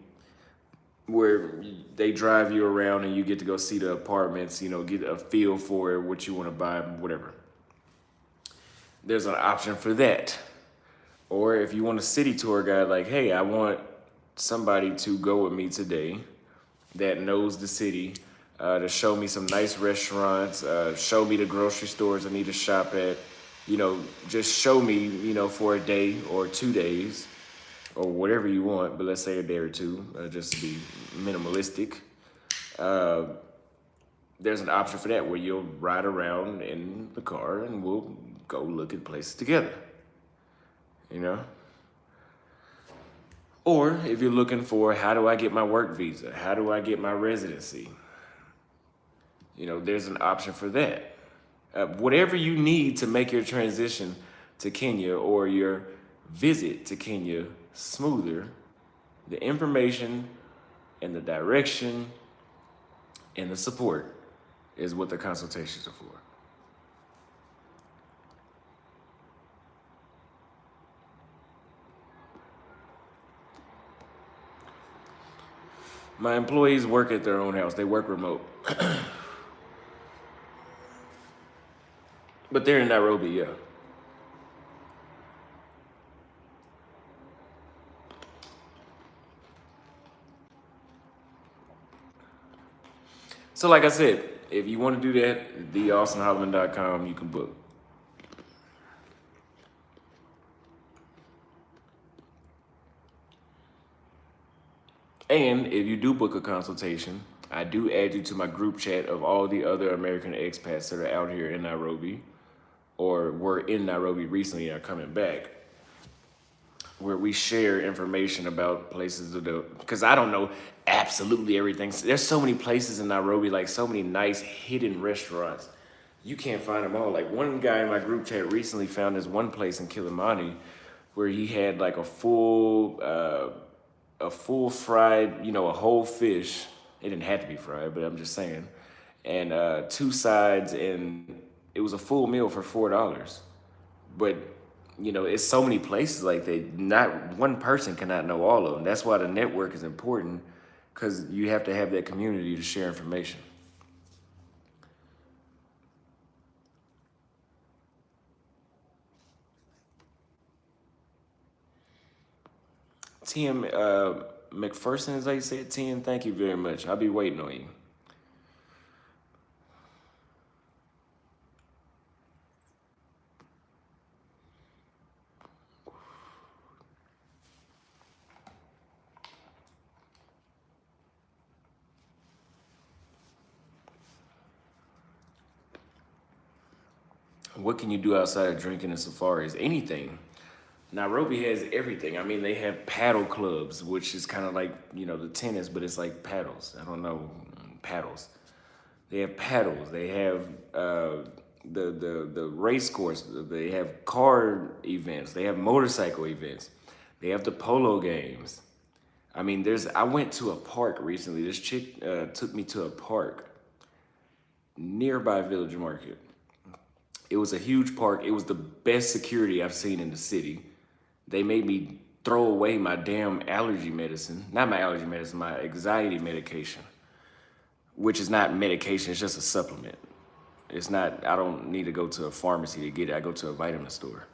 where they drive you around and you get to go see the apartments, get a feel for it, what you want to buy, whatever. There's an option for that. Or if you want a city tour guide, like, hey, I want somebody to go with me today that knows the city, to show me some nice restaurants, show me the grocery stores I need to shop at, just show me, for a day or 2 days or whatever you want, but let's say a day or two, just to be minimalistic. There's an option for that where you'll ride around in the car and we'll go look at places together, Or if you're looking for, how do I get my work visa? How do I get my residency? There's an option for that. Whatever you need to make your transition to Kenya or your visit to Kenya smoother, the information and the direction and the support is what the consultations are for. My employees work at their own house. They work remote. But they're in Nairobi, yeah. So like I said, if you want to do that, theaustinholloman.com, you can book. And if you do book a consultation, I do add you to my group chat of all the other American expats that are out here in Nairobi, or were in Nairobi recently and are coming back, where we share information about places to do. Because I don't know absolutely everything. There's so many places in Nairobi, like so many nice hidden restaurants. You can't find them all. Like one guy in my group chat recently found this one place in Kilimani where he had like a full fried, a whole fish. It didn't have to be fried, but I'm just saying. And 2 sides, and it was a full meal for $4. But it's so many places like that. Not one person cannot know all of them. That's why the network is important, because you have to have that community to share information. Tim McPherson, is how you say it, Tim? Thank you very much. I'll be waiting on you. What can you do outside of drinking and safaris? Anything. Nairobi has everything. I mean, they have paddle clubs, which is kind of like, the tennis, but it's like paddles. I don't know, paddles. They have paddles. They have the race course. They have car events. They have motorcycle events. They have the polo games. I mean, I went to a park recently. This chick took me to a park nearby Village Market. It was a huge park. It was the best security I've seen in the city. They made me throw away my damn allergy medicine. Not my allergy medicine, my anxiety medication. Which is not medication, it's just a supplement. It's not, I don't need to go to a pharmacy to get it. I go to a vitamin store.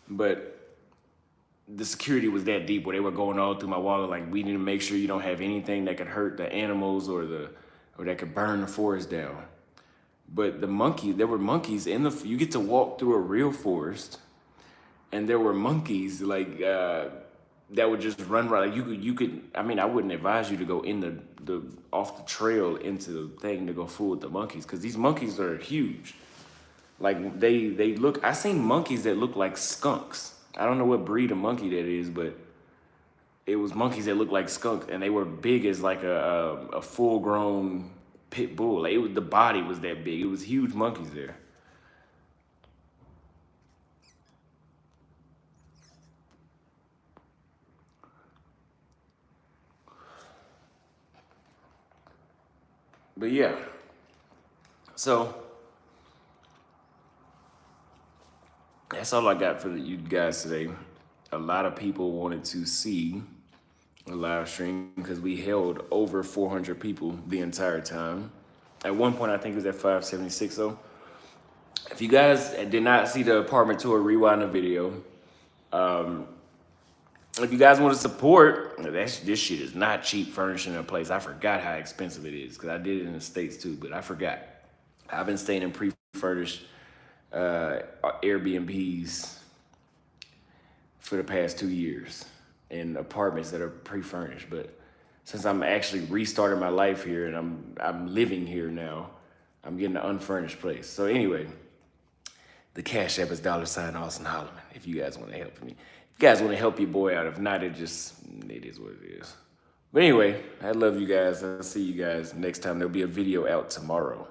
But the security was that deep where they were going all through my wallet, like, we need to make sure you don't have anything that could hurt the animals or that could burn the forest down. But there were monkeys you get to walk through a real forest, and there were monkeys that would just run right. Like you could. I mean, I wouldn't advise you to go in the off the trail into the thing to go fool with the monkeys, because these monkeys are huge. Like they look. I seen monkeys that look like skunks. I don't know what breed of monkey that is, but it was monkeys that looked like skunks, and they were big as like a full grown pit bull. Like the body was that big. It was huge monkeys there. But yeah, so that's all I got for you guys today. A lot of people wanted to see a live stream because we held over 400 people the entire time. At one point, I think it was at 576 though. If you guys did not see the apartment tour, rewind the video. If you guys want to support, this shit is not cheap furnishing a place. I forgot how expensive it is because I did it in the States too, but I forgot. I've been staying in pre-furnished Airbnbs for the past 2 years in apartments that are pre-furnished. But since I'm actually restarting my life here and I'm living here now, I'm getting an unfurnished place. So anyway, the Cash App is $Austin Holloman if you guys want to help me. If you guys want to help your boy out, if not, it is what it is. But anyway, I love you guys. I'll see you guys next time. There'll be a video out tomorrow.